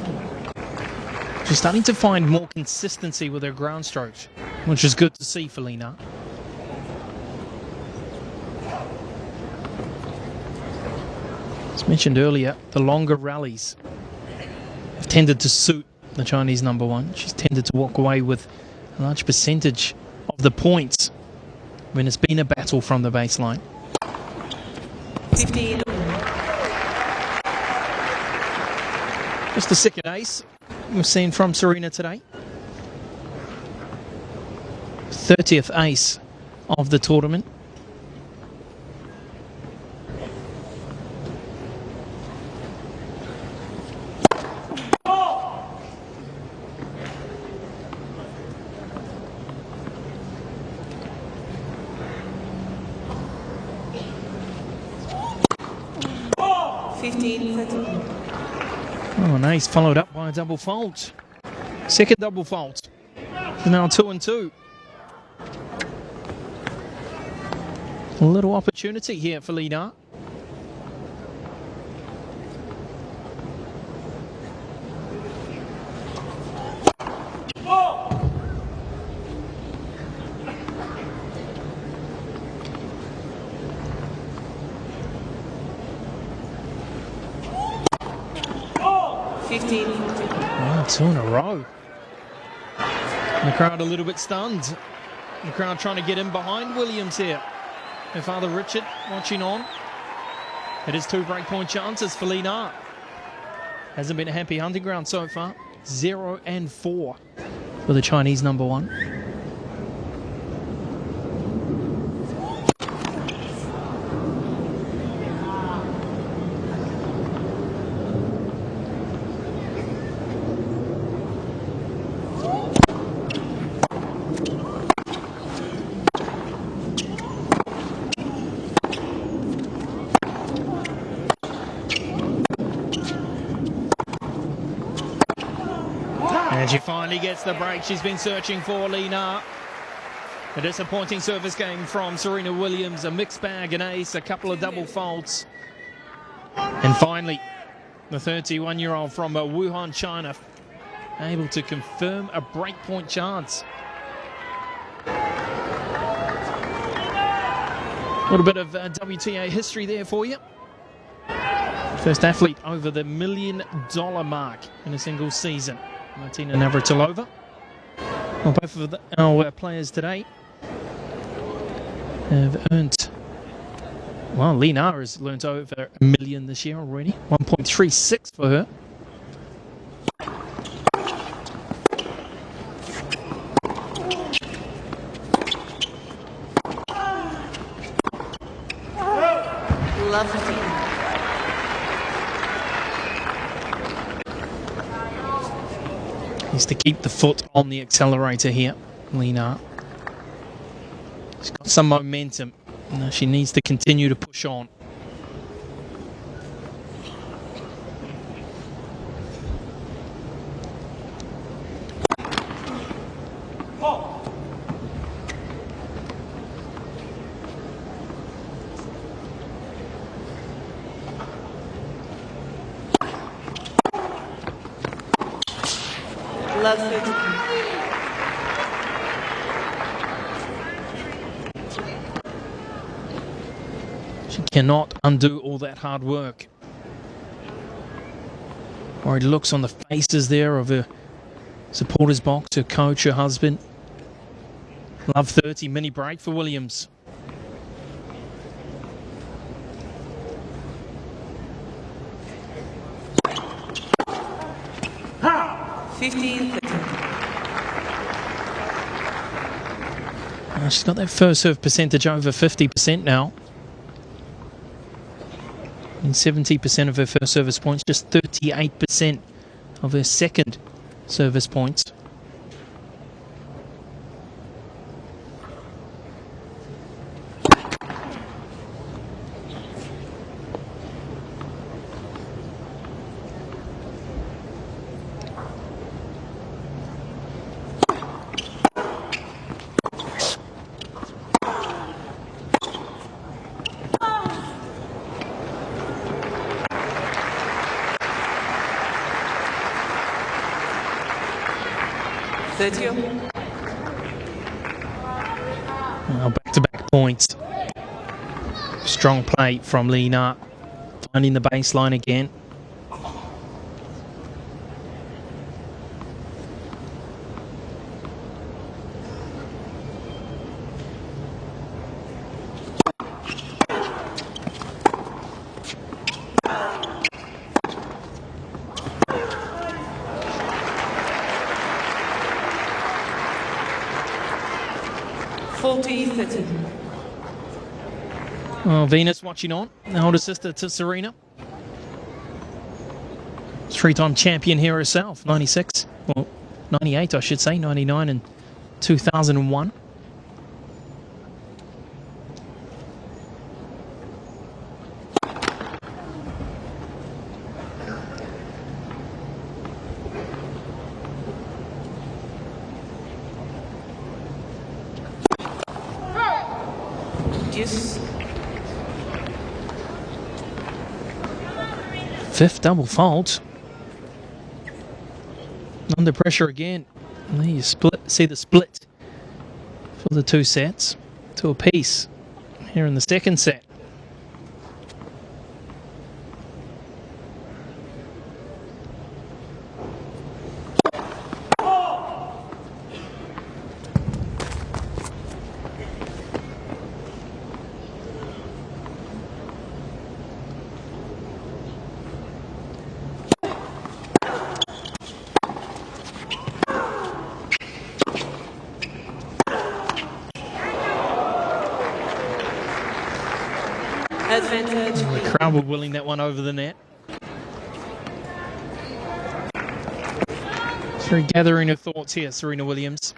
She's starting to find more consistency with her ground strokes, which is good to see for Lena. As mentioned earlier, the longer rallies have tended to suit the Chinese number one. She's tended to walk away with a large percentage of the points when it's been a battle from the baseline. 15. Just the second ace we've seen from Serena today. 30th ace of the tournament. Oh, an ace followed up by a double fault. Second double fault. Now 2-2. A little opportunity here for Lena. Oh, 2 in a row. And the crowd a little bit stunned. The crowd trying to get in behind Williams here. Her father Richard watching on. It is 2 breakpoint chances for Lena. Hasn't been a happy hunting ground so far. 0-4 for the Chinese number one. And she finally gets the break she's been searching for, Lena. A disappointing service game from Serena Williams. A mixed bag, an ace, a couple of double faults. And finally, the 31-year-old from Wuhan, China, able to confirm a breakpoint chance. A little bit of WTA history there for you. First athlete over the $1 million mark in a single season. Martina Navratilova. Well, both of our players today have earned, well, Lena has learnt over $1 million this year already. 1.36 for her. Lovely. Needs to keep the foot on the accelerator here, Lena. She's got some momentum. Now she needs to continue to push on. Loves it. She cannot undo all that hard work. Worried looks on the faces there of her supporters box, her coach, her husband. Love 30 mini break for Williams. 15-13. She's got that first serve percentage over 50% now. And 70% of her first service points, just 38% of her second service points. Back-to-back points. Strong play from Lena, finding the baseline again. Oh, Venus watching on, the older sister to Serena. Three-time champion here herself, 96, well, 98 I should say, 99 and 2001. Yes. Fifth double fault. Under pressure again. And there you see the split for the two sets to a piece here in the second set. Advantage. The crowd were willing that one over the net. She's gathering her thoughts here, Serena Williams.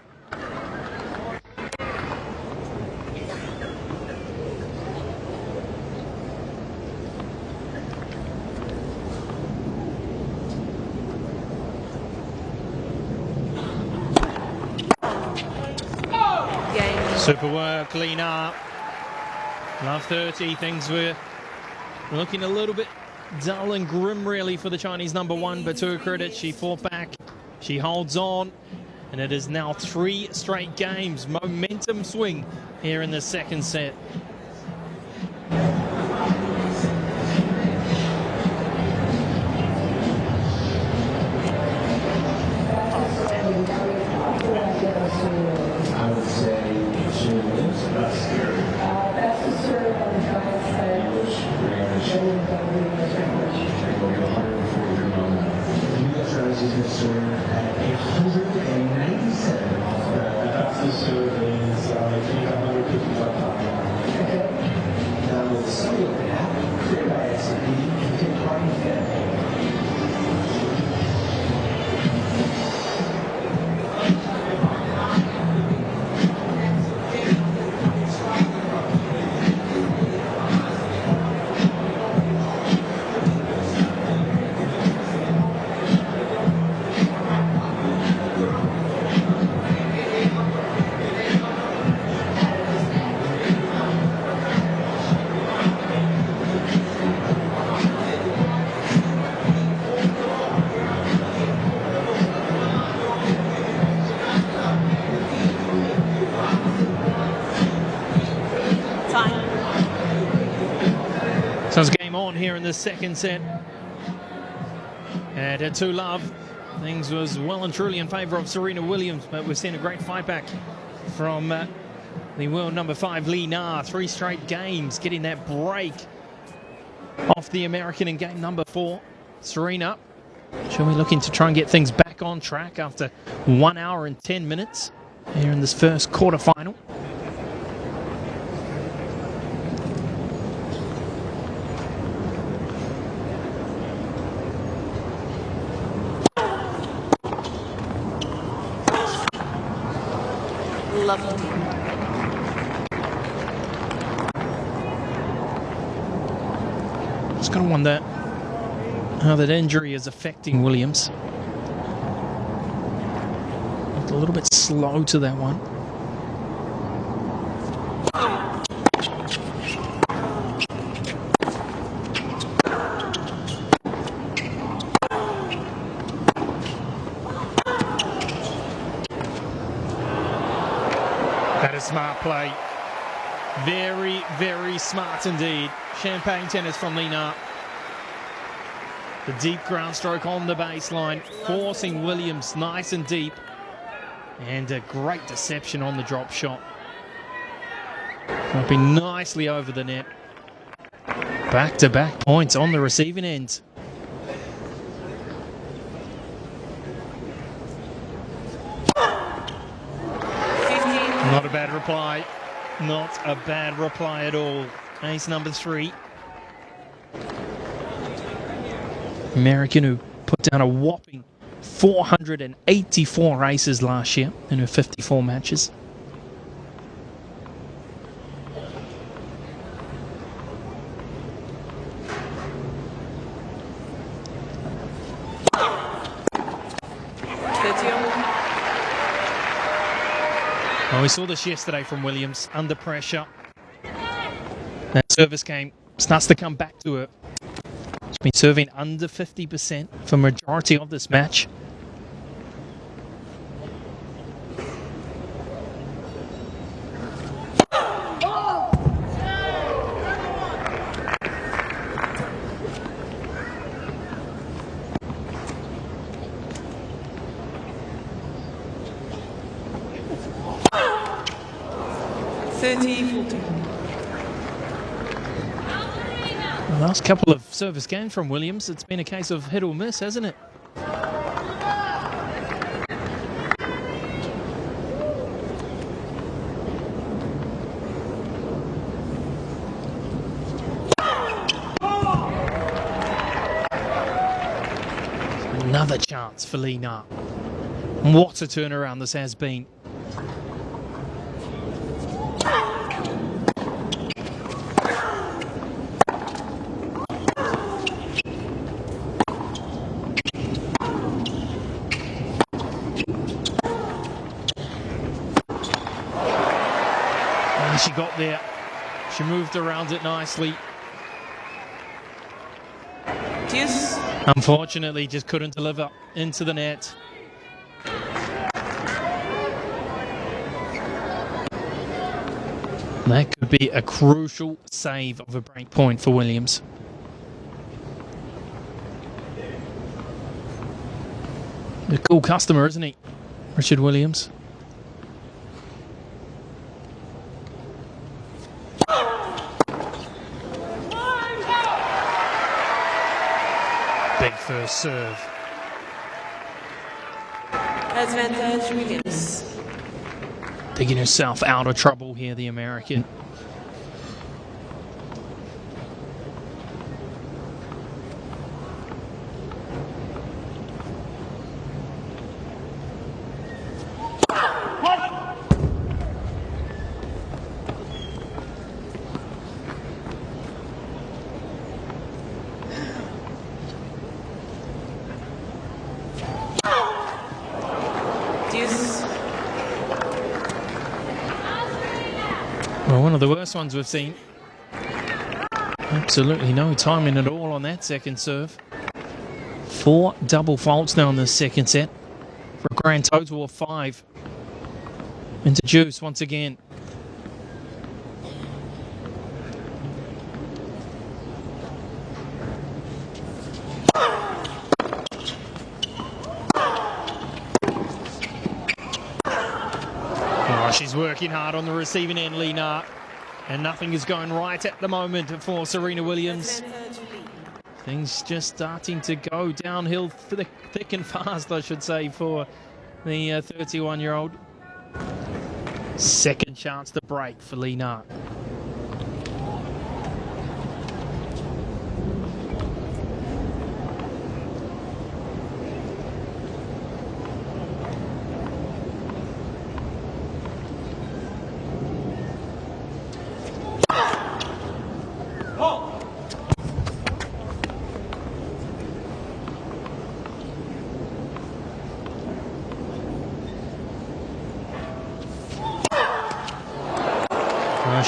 Super work, Lena. Love 30. Things were looking a little bit dull and grim, really, for the Chinese number one. But to her credit, she fought back. She holds on. And it is now 3 straight games. Momentum swing here in the second set. I would say she lives best here. That's the serve on the giant side. You guys are actually concerned at 197. That's the serve is, I think, 155 pounds. Now, with some of that, cleared by S&P, you can party fit. So it's game on here in the second set. And at 2-love, things was well and truly in favour of Serena Williams, but we've seen a great fight back from the world number 5, Li Na. 3 straight games, getting that break off the American in game number 4. Serena, she'll be looking to try and get things back back on track after 1 hour and 10 minutes here in this first quarterfinal. Lovely. Just going to wonder how that injury is affecting Williams. Looked a little bit slow to that one. That is smart play. Very, very smart indeed. Champagne tennis from Lena. The deep ground stroke on the baseline, forcing Williams nice and deep. And a great deception on the drop shot. Dropping nicely over the net. Back-to-back points on the receiving end. Not a bad reply. Not a bad reply at all. Ace number 3. American who put down a whopping 484 aces last year in her 54 matches. Well, we saw this yesterday from Williams, under pressure. That service game starts to come back to her. She's been serving under 50% for majority of this match. The last couple of service games from Williams, it's been a case of hit or miss, hasn't it? Another chance for Lena. What a turnaround this has been. She got there. She moved around it nicely. Deuce. Unfortunately, just couldn't deliver into the net. That could be a crucial save of a break point for Williams. A cool customer, isn't he? Richard Williams. Big first serve. Advantage Williams. Digging herself out of trouble here, the American. Well, one of the worst ones we've seen. Absolutely no timing at all on that second serve. 4 double faults now in this second set for a grand total of 5. Into juice once again. She's working hard on the receiving end, Lena, and nothing is going right at the moment for Serena Williams. Things just starting to go downhill thick and fast, I should say, for the 31-year-old. Second chance to break for Lena.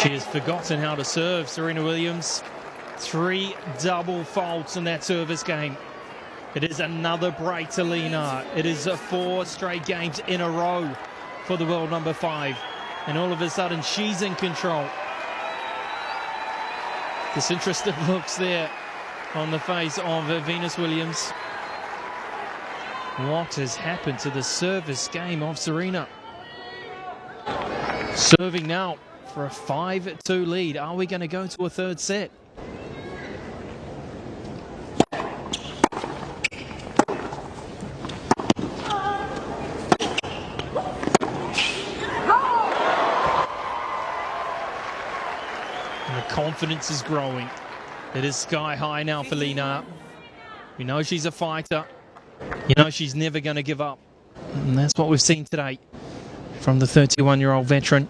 She has forgotten how to serve, Serena Williams. 3 double faults in that service game. It is another break to Lena. It is 4 straight games in a row for the world number 5. And all of a sudden, she's in control. Disinterested looks there on the face of Venus Williams. What has happened to the service game of Serena? Serving now for a 5-2 lead. Are we going to go to a third set? And the confidence is growing. It is sky high now for Lena. We know she's a fighter. You know she's never going to give up. And that's what we've seen today from the 31-year-old veteran.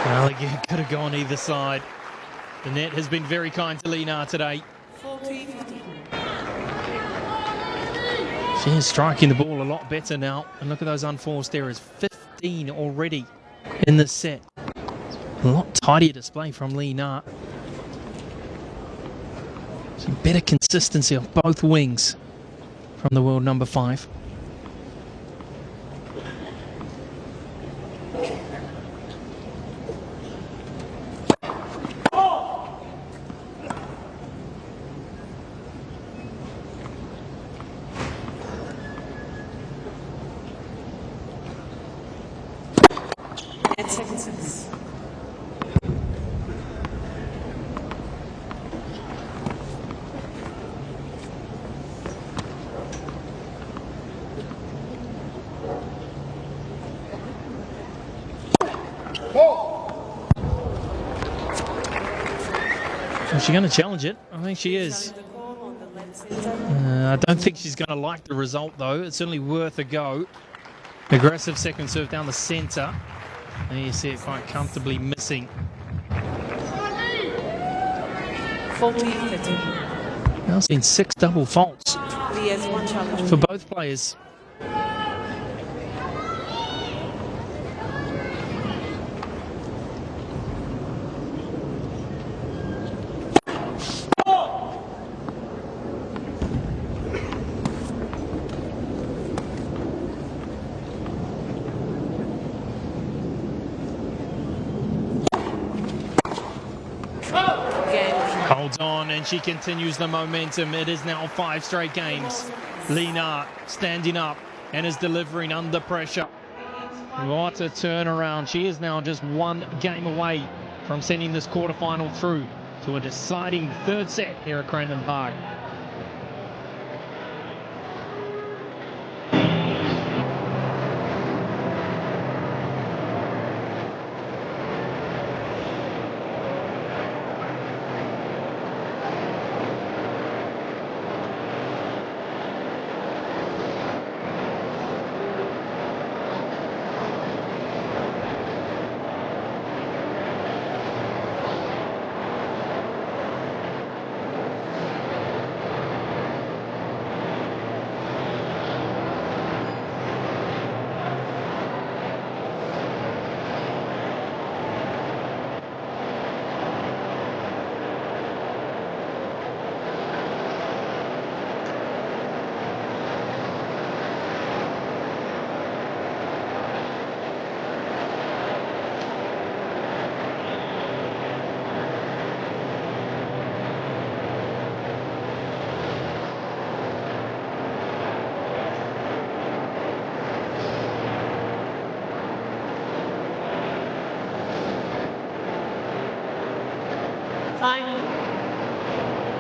Well, again, could have gone either side. The net has been very kind to Lena today. She is striking the ball a lot better now. And look at those unforced errors. 15 already in the set. A lot tidier display from Lena. Some better consistency of both wings from the world number 5. Is she going to challenge it? I think she is. I don't think she's going to like the result, though. It's certainly worth a go. Aggressive second serve down the centre. And you see it quite comfortably missing. 14-15. Now seen 6 double faults Lee has 1 challenge. for both players. Holds on and she continues the momentum. It is now 5 straight games. Lena standing up and is delivering under pressure. What a turnaround. She is now just one game away from sending this quarterfinal through to a deciding third set here at Craven Park.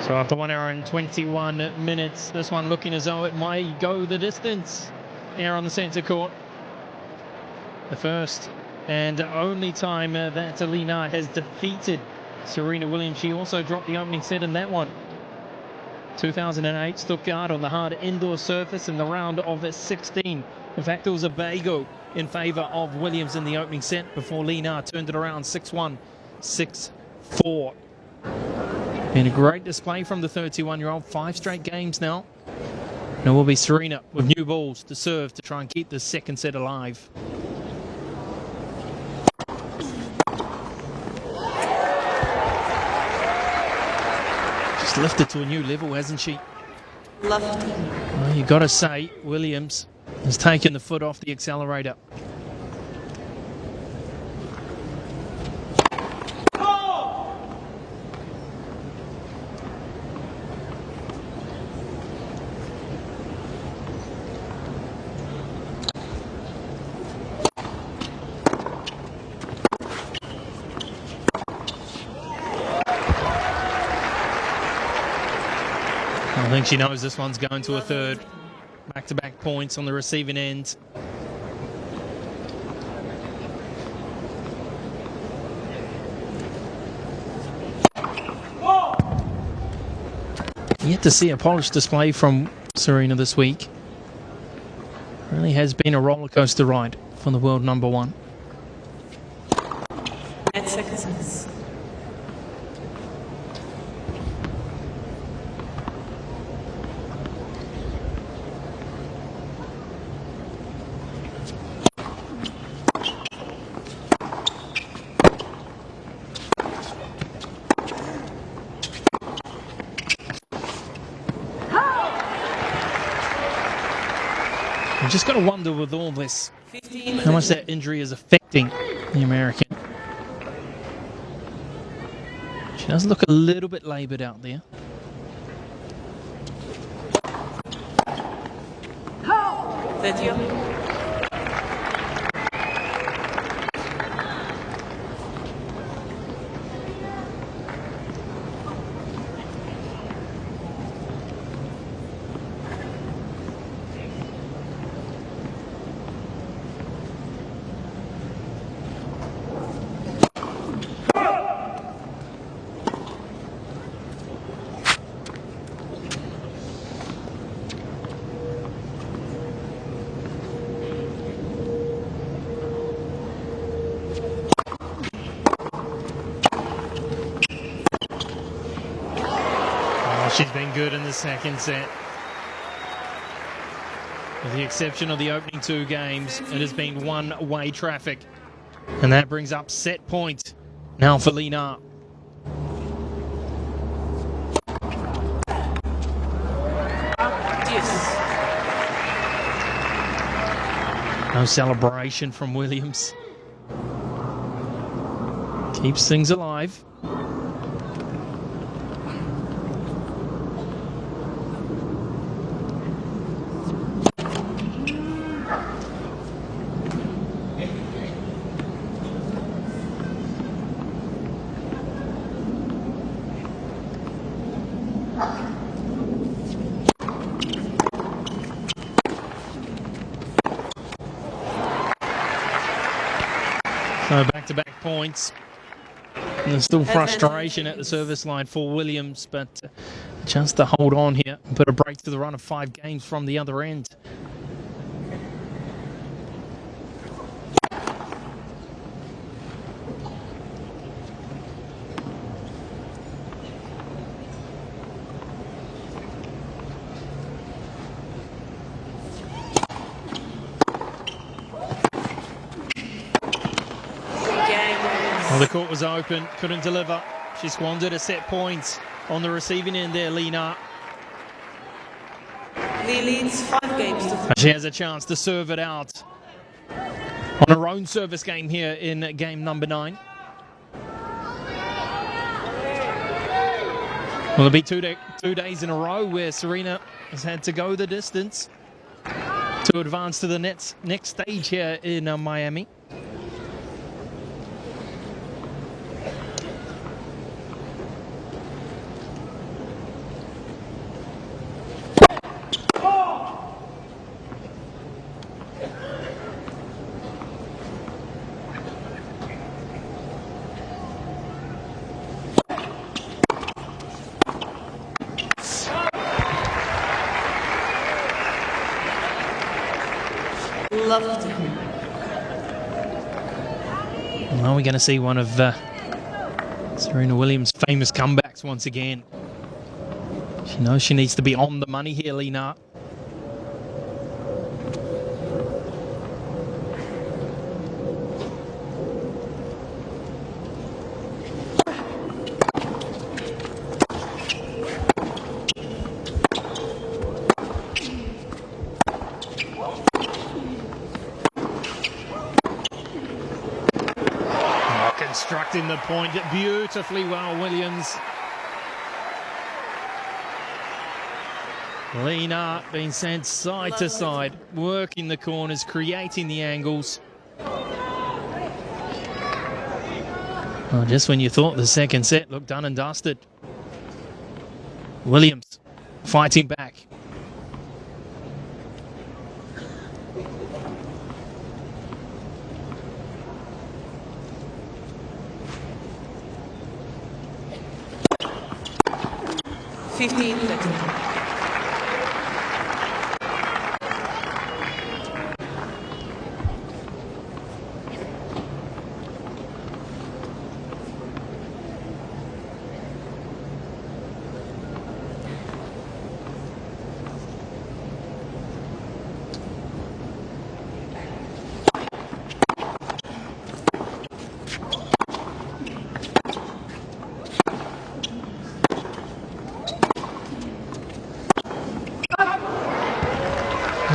So after 1 hour and 21 minutes, this one looking as though it might go the distance here on the centre court. The first and only time that Serena has defeated Serena Williams. She also dropped the opening set in that one. 2008 Stuttgart on the hard indoor surface in the round of 16. In fact, it was a bagel in favour of Williams in the opening set before Lina turned it around 6-1, 6-4. Been a great display from the 31-year-old. 5 straight games now. And it will be Serena with new balls to serve to try and keep the second set alive. Just lifted to a new level, hasn't she? Lovely. Well, you got to say, Williams has taken the foot off the accelerator. I think she knows this one's going to a third. Back-to-back points on the receiving end. Yet to see a polished display from Serena this week. Really has been a roller coaster ride for the world number one. Net seconds. I just got to wonder with all this, how much that injury is affecting the American. She does look a little bit laboured out there. That you. She's been good in the second set. With the exception of the opening 2 games, it has been one-way traffic. And that brings up set point now for Lina. No celebration from Williams. Keeps things alive. So back-to-back points. And there's still frustration at the service line for Williams, but just to hold on here and put a break to the run of 5 games from the other end. Well, the court was open, couldn't deliver. She squandered a set point on the receiving end there, Lena. Lee leads 5 games to 4. She has a chance to serve it out on her own service game here in game number 9. Will it be 2 days in a row where Serena has had to go the distance to advance to the next stage here in Miami? Loved it. Well, we're going to see one of Serena Williams' famous comebacks once again. She knows she needs to be on the money here, Lena. Constructing the point beautifully well, Williams. Lena being sent side to side, working the corners, creating the angles. Well, just when you thought the second set looked done and dusted, Williams fighting back.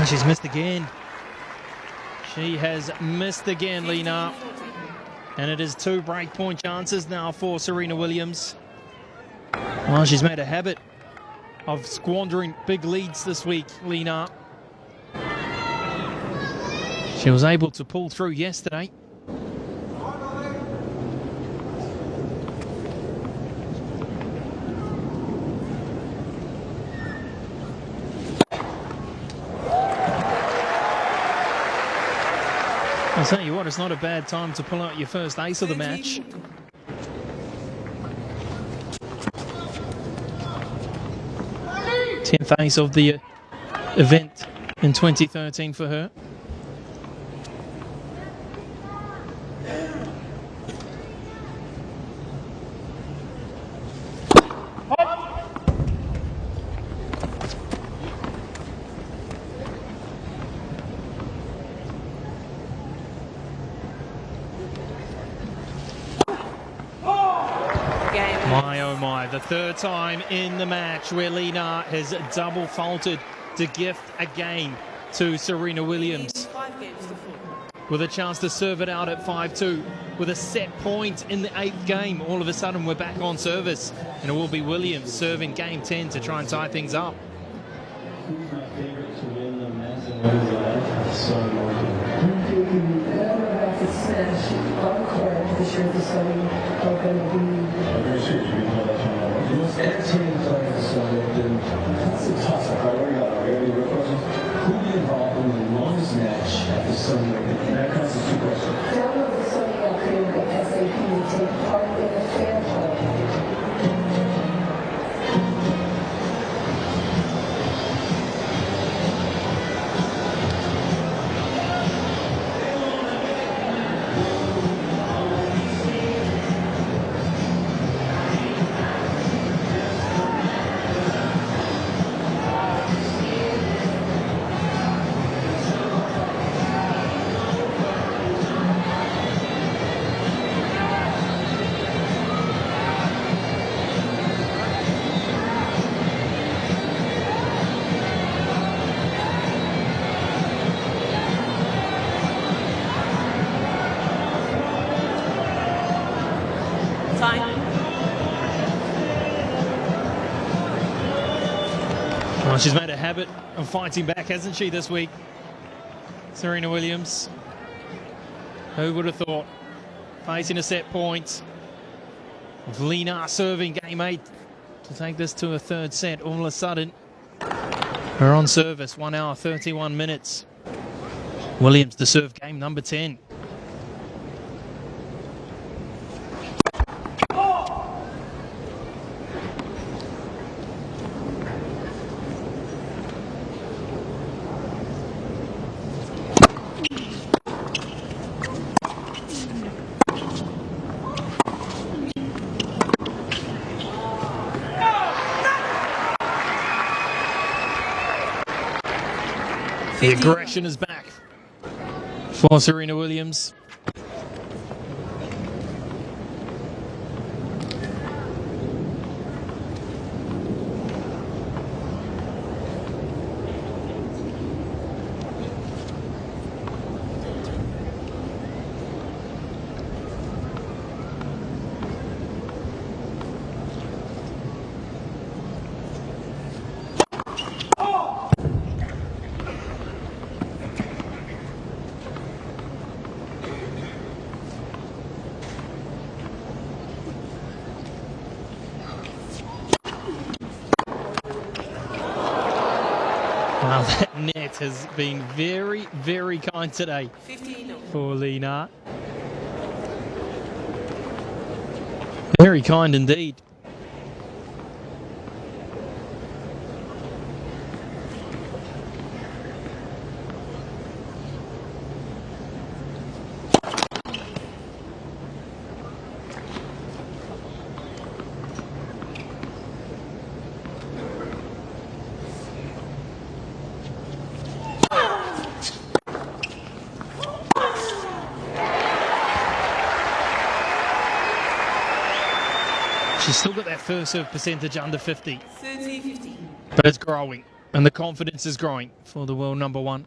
She's missed again. She has missed again, Lena. And it is 2 breakpoint chances now for Serena Williams. Well, she's made a habit of squandering big leads this week, Lena. She was able to pull through yesterday. I'll tell you what, it's not a bad time to pull out your first ace of the match. Tenth ace of the event in 2013 for her. My oh my, the 3rd time in the match where Lena has double faulted to gift a game to Serena Williams. 5 games to 4. With a chance to serve it out at 5-2. With a set point in the 8th game, all of a sudden we're back on service. And it will be Williams serving game 10 to try and tie things up. Who's my favorite to win the men's and women's event? So the most entertaining player in the Morgan. That's a toss up. Right, what do you got? Are you real questions? Who do you involved in the longest match at the Sunday? That counts as 2 questions. Well, she's made a habit of fighting back, hasn't she, this week? Serena Williams. Who would have thought? Facing a set point. With Lina serving game 8 to take this to a third set. All of a sudden, we're on service. 1 hour, 31 minutes. Williams to serve game number 10. The aggression is back for Serena Williams. Wow, that net has been very, very kind today for Lina. Very kind indeed. She's still got that first serve percentage under 50. 30-15. But it's growing, and the confidence is growing for the world number 1.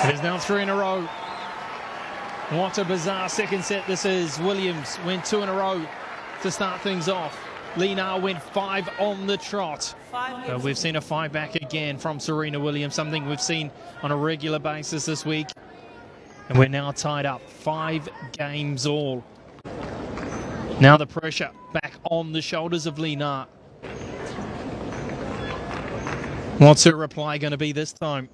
It is now 3 in a row. What a bizarre second set this is. Williams went 2 in a row to start things off. Lina went 5 on the trot. But we've seen a fight back again from Serena Williams, something we've seen on a regular basis this week. And we're now tied up 5 games all. Now the pressure back on the shoulders of Lina. What's her reply going to be this time?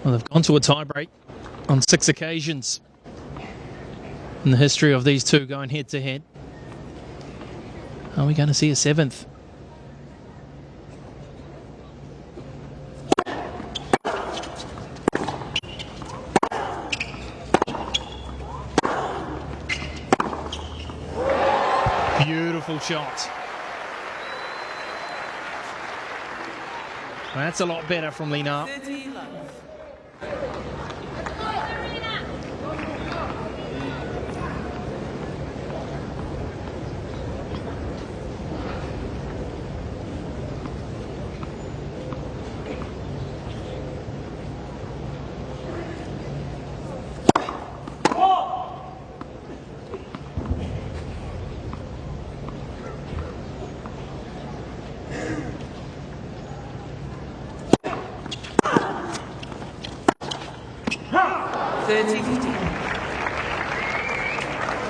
Well, they've gone to a tiebreak on 6 occasions in the history of these two going head to head. Are we going to see a 7th? Beautiful shot. That's a lot better from Lina. 30 love.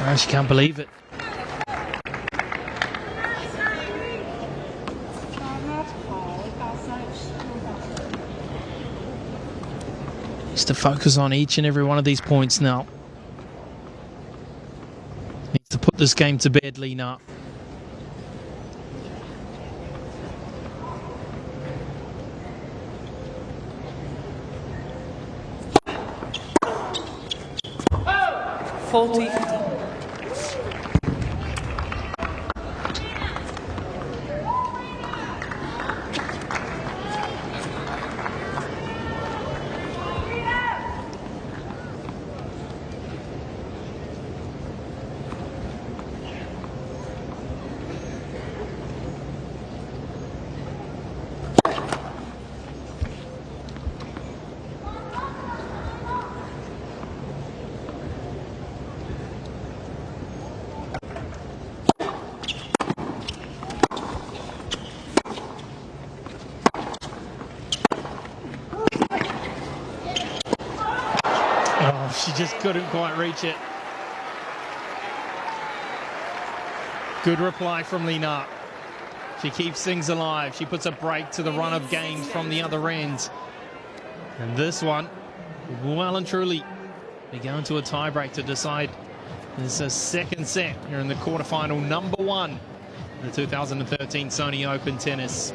Oh, she can't believe it. Needs to focus on each and every one of these points now. Needs to put this game to bed, Lena. Oh, she just couldn't quite reach it. Good reply from Lena. She keeps things alive. She puts a break to the run of games from the other end. And this one, well and truly, they go into a tiebreak to decide this is a second set here in the quarterfinal, number 1, the 2013 Sony Open Tennis.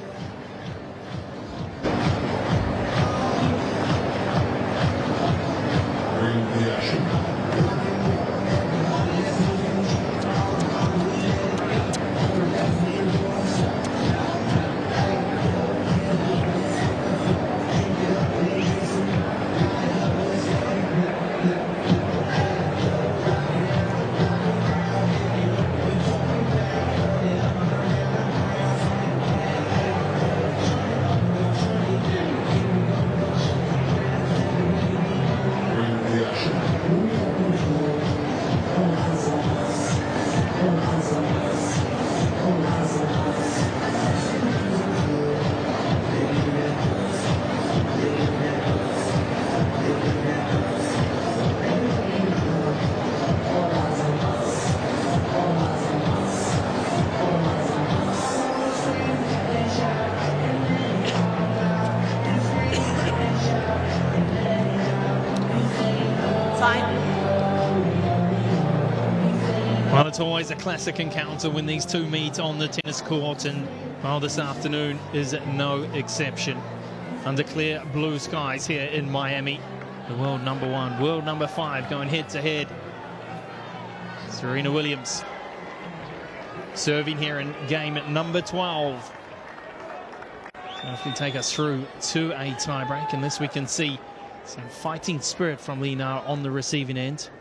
Well, it's always a classic encounter when these two meet on the tennis court, and well, this afternoon is no exception. Under clear blue skies here in Miami, the world number 1, world number 5 going head to head. Serena Williams serving here in game number 12. So if we take us through to a tiebreak, unless we can see some fighting spirit from Lena on the receiving end.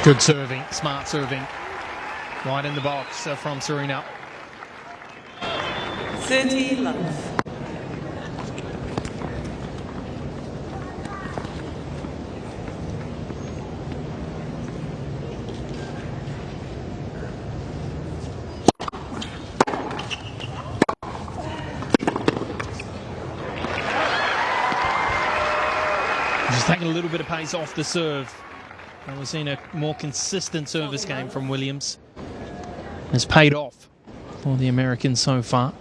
Good serving, smart serving. Right in the box from Serena. 30 love. Just taking a little bit of pace off the serve. And we're seeing a more consistent service game from Williams. It's paid off for the Americans so far.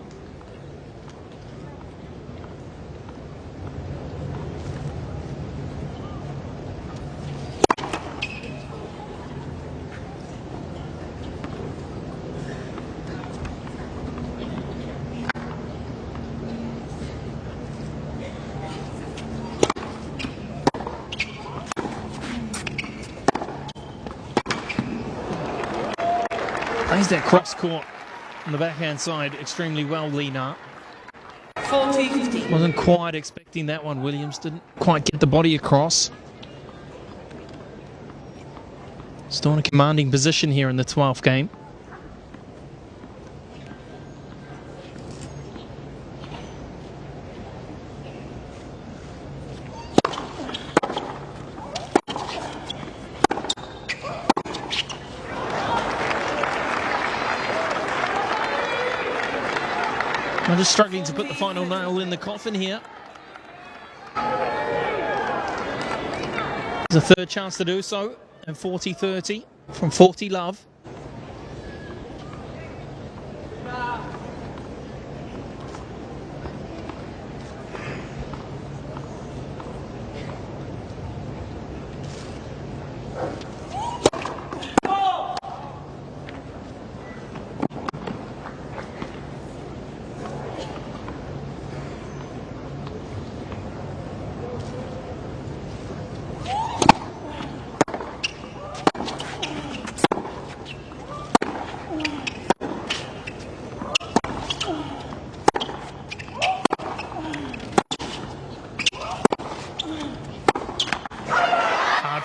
Plays that cross court on the backhand side extremely well, Lena. 40-15. Wasn't quite expecting that one. Williams didn't quite get the body across. Still in a commanding position here in the 12th game. I'm just struggling to put the final nail in the coffin here. There's a third chance to do so, and 40-30 from 40 love.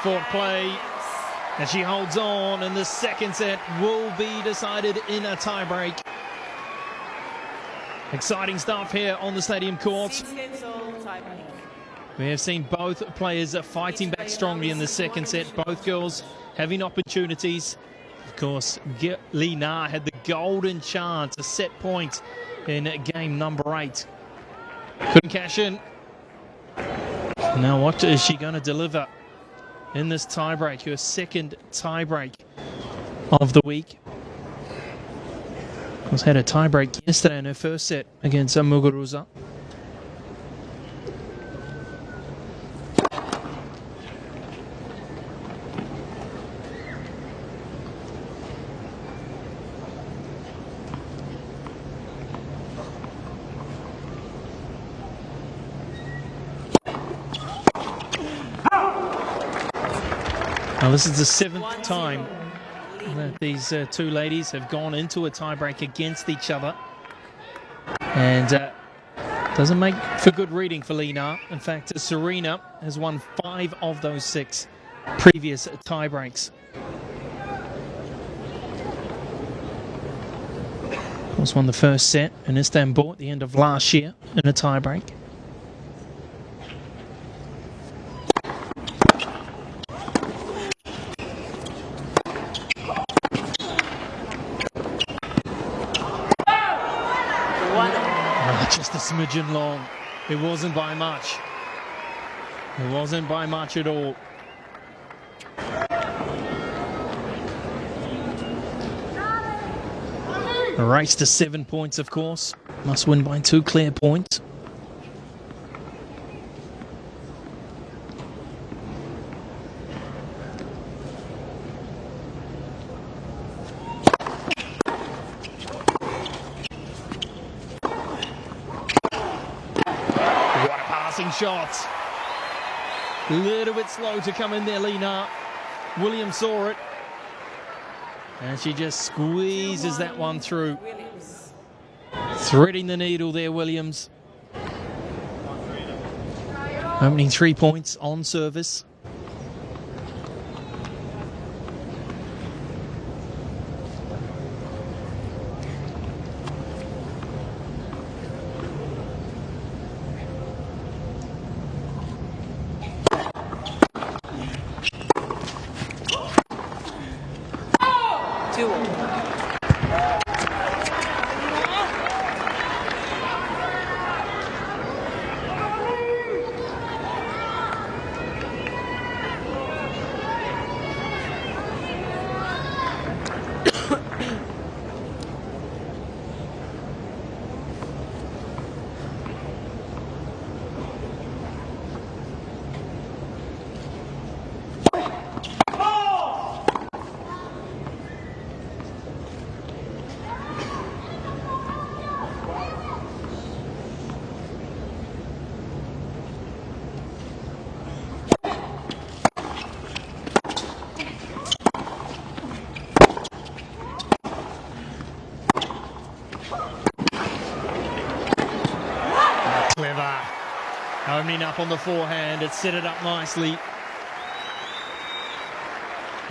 Hard-fought play, and she holds on, and the second set will be decided in a tiebreak. Exciting stuff here on the stadium court. We have seen both players fighting back strongly in the second set, both girls having opportunities. Of course, Li Na had the golden chance, a set point in game number 8. Couldn't cash in. Now what is she going to deliver in this tiebreak, her second tiebreak of the week? Was had a tiebreak yesterday in her first set against Muguruza. Now this is the 7th time that these two ladies have gone into a tiebreak against each other, and doesn't make for good reading for Li Na. In fact, Serena has won 5 of those 6 previous tiebreaks. Of course, won the first set in Istanbul at the end of last year in a tiebreak. Just a smidgen long. It wasn't by much. It wasn't by much at all. A race to 7 points, of course. Must win by 2 clear points. Shot. A little bit slow to come in there, Li Na. Williams saw it, and she just squeezes that one through. Threading the needle there, Williams. Opening 3 points on service. Clever. Opening up on the forehand. It set it up nicely.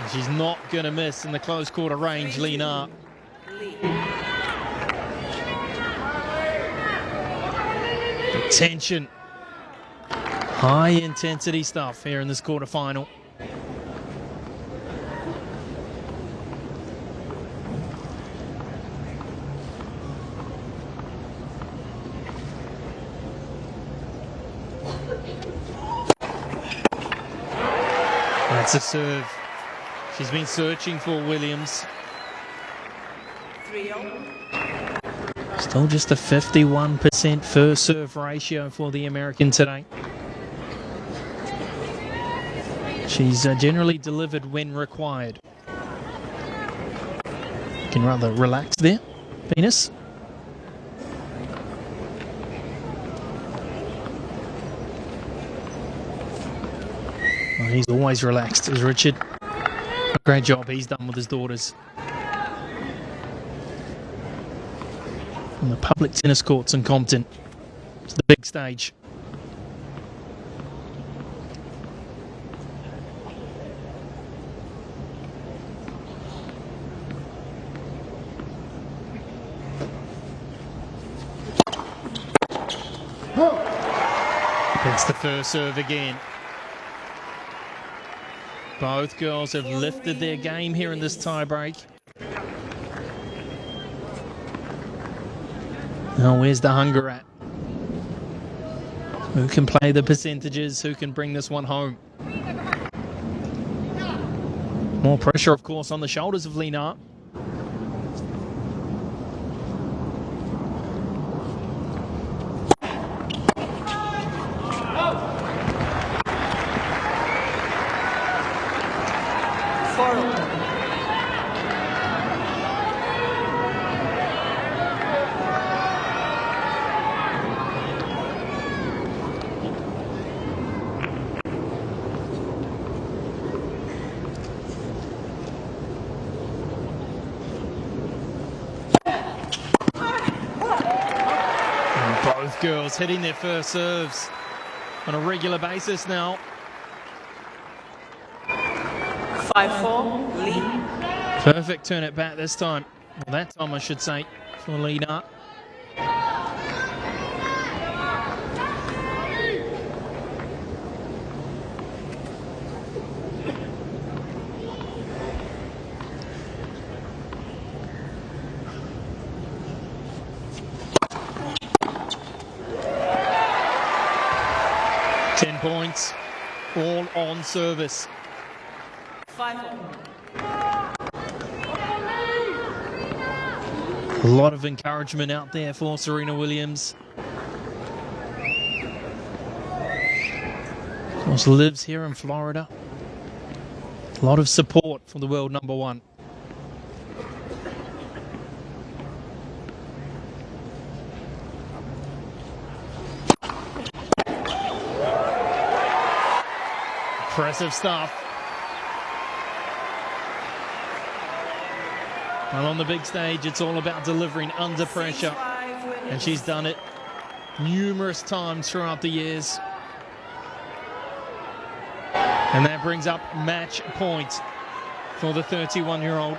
And she's not going to miss in the close quarter range, Lee Na. The tension. High intensity stuff here in this quarterfinal. That's a serve. She's been searching for Williams. 3-0. Still just a 51% first serve ratio for the American today. She's generally delivered when required. Can rather relax there, Venus. Well, he's always relaxed, is Richard. Great job he's done with his daughters. From the public tennis courts in Compton to the big stage. It's the first serve again. Both girls have lifted their game here in this tie-break. Now, where's the hunger at? Who can play the percentages? Who can bring this one home? More pressure, of course, on the shoulders of Lee Na. Both girls hitting their first serves on a regular basis now. 5-4, Lee. Perfect turn it back this time. Well, that time I should say, for Lee Na. Points, all on service. 5-4. A lot of encouragement out there for Serena Williams. Of course, lives here in Florida. A lot of support for the world number one. Impressive stuff. Well, on the big stage, it's all about delivering under pressure. And she's done it numerous times throughout the years. And that brings up match point for the 31-year-old.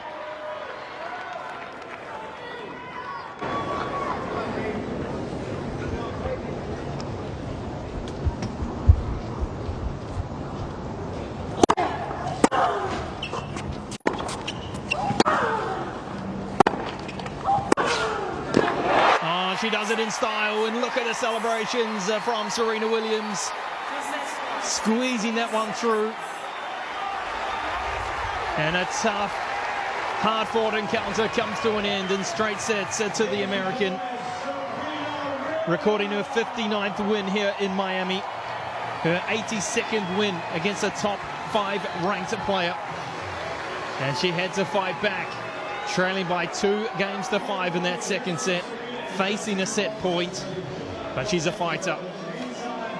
She does it in style, and look at the celebrations from Serena Williams. Squeezing that one through. And a tough, hard-fought encounter comes to an end in straight sets to the American. Recording her 59th win here in Miami. Her 82nd win against a top 5 ranked player. And she had to fight back, trailing by 2 games to 5 in that second set. Facing a set point, but she's a fighter,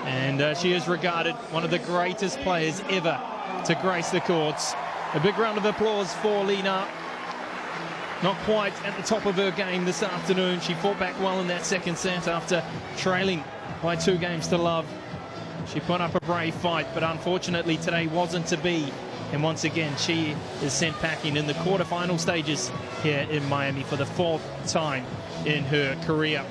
and she is regarded one of the greatest players ever to grace the courts. A big round of applause for Lee Na. Not quite at the top of her game this afternoon. She fought back well in that second set after trailing by 2 games to love. She put up a brave fight, but unfortunately today wasn't to be And once again, she is sent packing in the quarterfinal stages here in Miami for the 4th time in her career.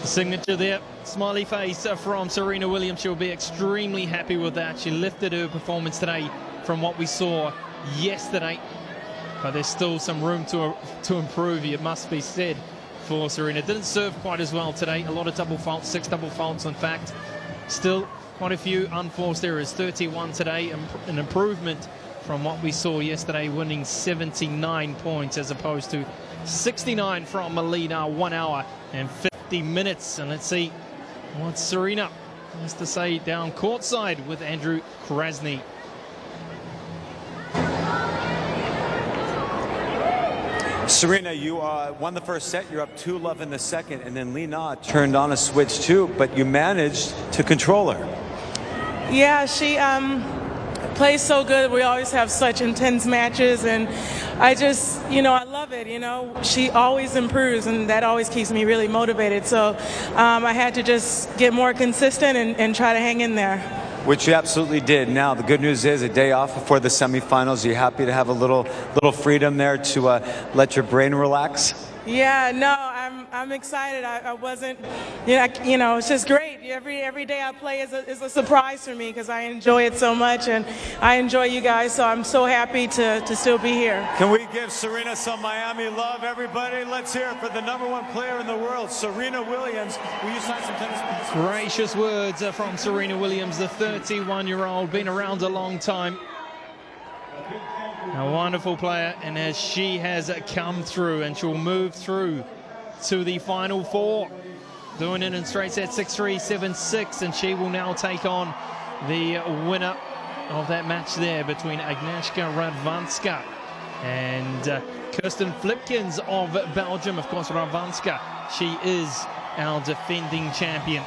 The signature there, smiley face from Serena Williams. She'll be extremely happy with that. She lifted her performance today from what we saw yesterday, but there's still some room to improve, it must be said, for Serena. Didn't serve quite as well today. A lot of double faults, 6 double faults in fact. Still quite a few unforced errors. 31 today, an improvement from what we saw yesterday, winning 79 points as opposed to 69 from Melina, 1 hour and 50 minutes. And let's see what Serena has to say down courtside with Andrew Krasny. Serena, you won the first set, you're up 2-love in the second, and then Lina turned on a switch too, but you managed to control her. Yeah, she plays so good. We always have such intense matches, and I just, I love it, She always improves, and that always keeps me really motivated. So I had to just get more consistent and try to hang in there. Which you absolutely did. Now, the good news is a day off before the semifinals. Are you happy to have a little freedom there to let your brain relax? Yeah, no, I'm excited. I wasn't, it's just great. Every day I play is a surprise for me because I enjoy it so much, and I enjoy you guys, so I'm so happy to still be here. Can we give Serena some Miami love, everybody? Let's hear it for the #1 player in the world, Serena Williams. Will you sign some tennis balls? Gracious words from Serena Williams, the 31-year-old, been around a long time. A wonderful player, and as she has come through, and she'll move through to the final 4, doing it in straight set 6-3, 7-6, and she will now take on the winner of that match there between Agnieszka Radwanska and Kirsten Flipkens of Belgium. Of course, Radwanska, she is our defending champion.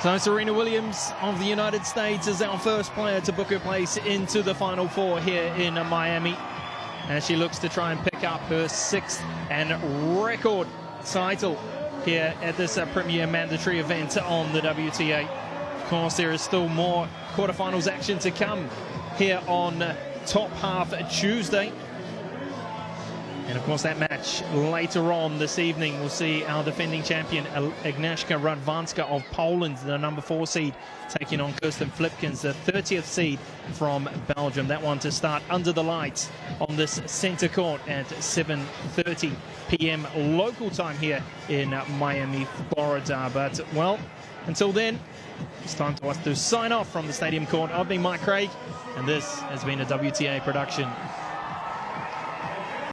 So Serena Williams of the United States is our first player to book her place into the Final 4 here in Miami, as she looks to try and pick up her 6th and record title here at this premier mandatory event on the WTA. Of course, there is still more quarterfinals action to come here on Top Half Tuesday. And of course, that match later on this evening will see our defending champion Agnieszka Radwanska of Poland, the #4 seed, taking on Kirsten Flipkens, the 30th seed from Belgium. That one to start under the lights on this center court at 7:30 p.m. local time here in Miami, Florida. But, well, until then, it's time for us to sign off from the stadium court. I've been Mike Craig, and this has been a WTA production.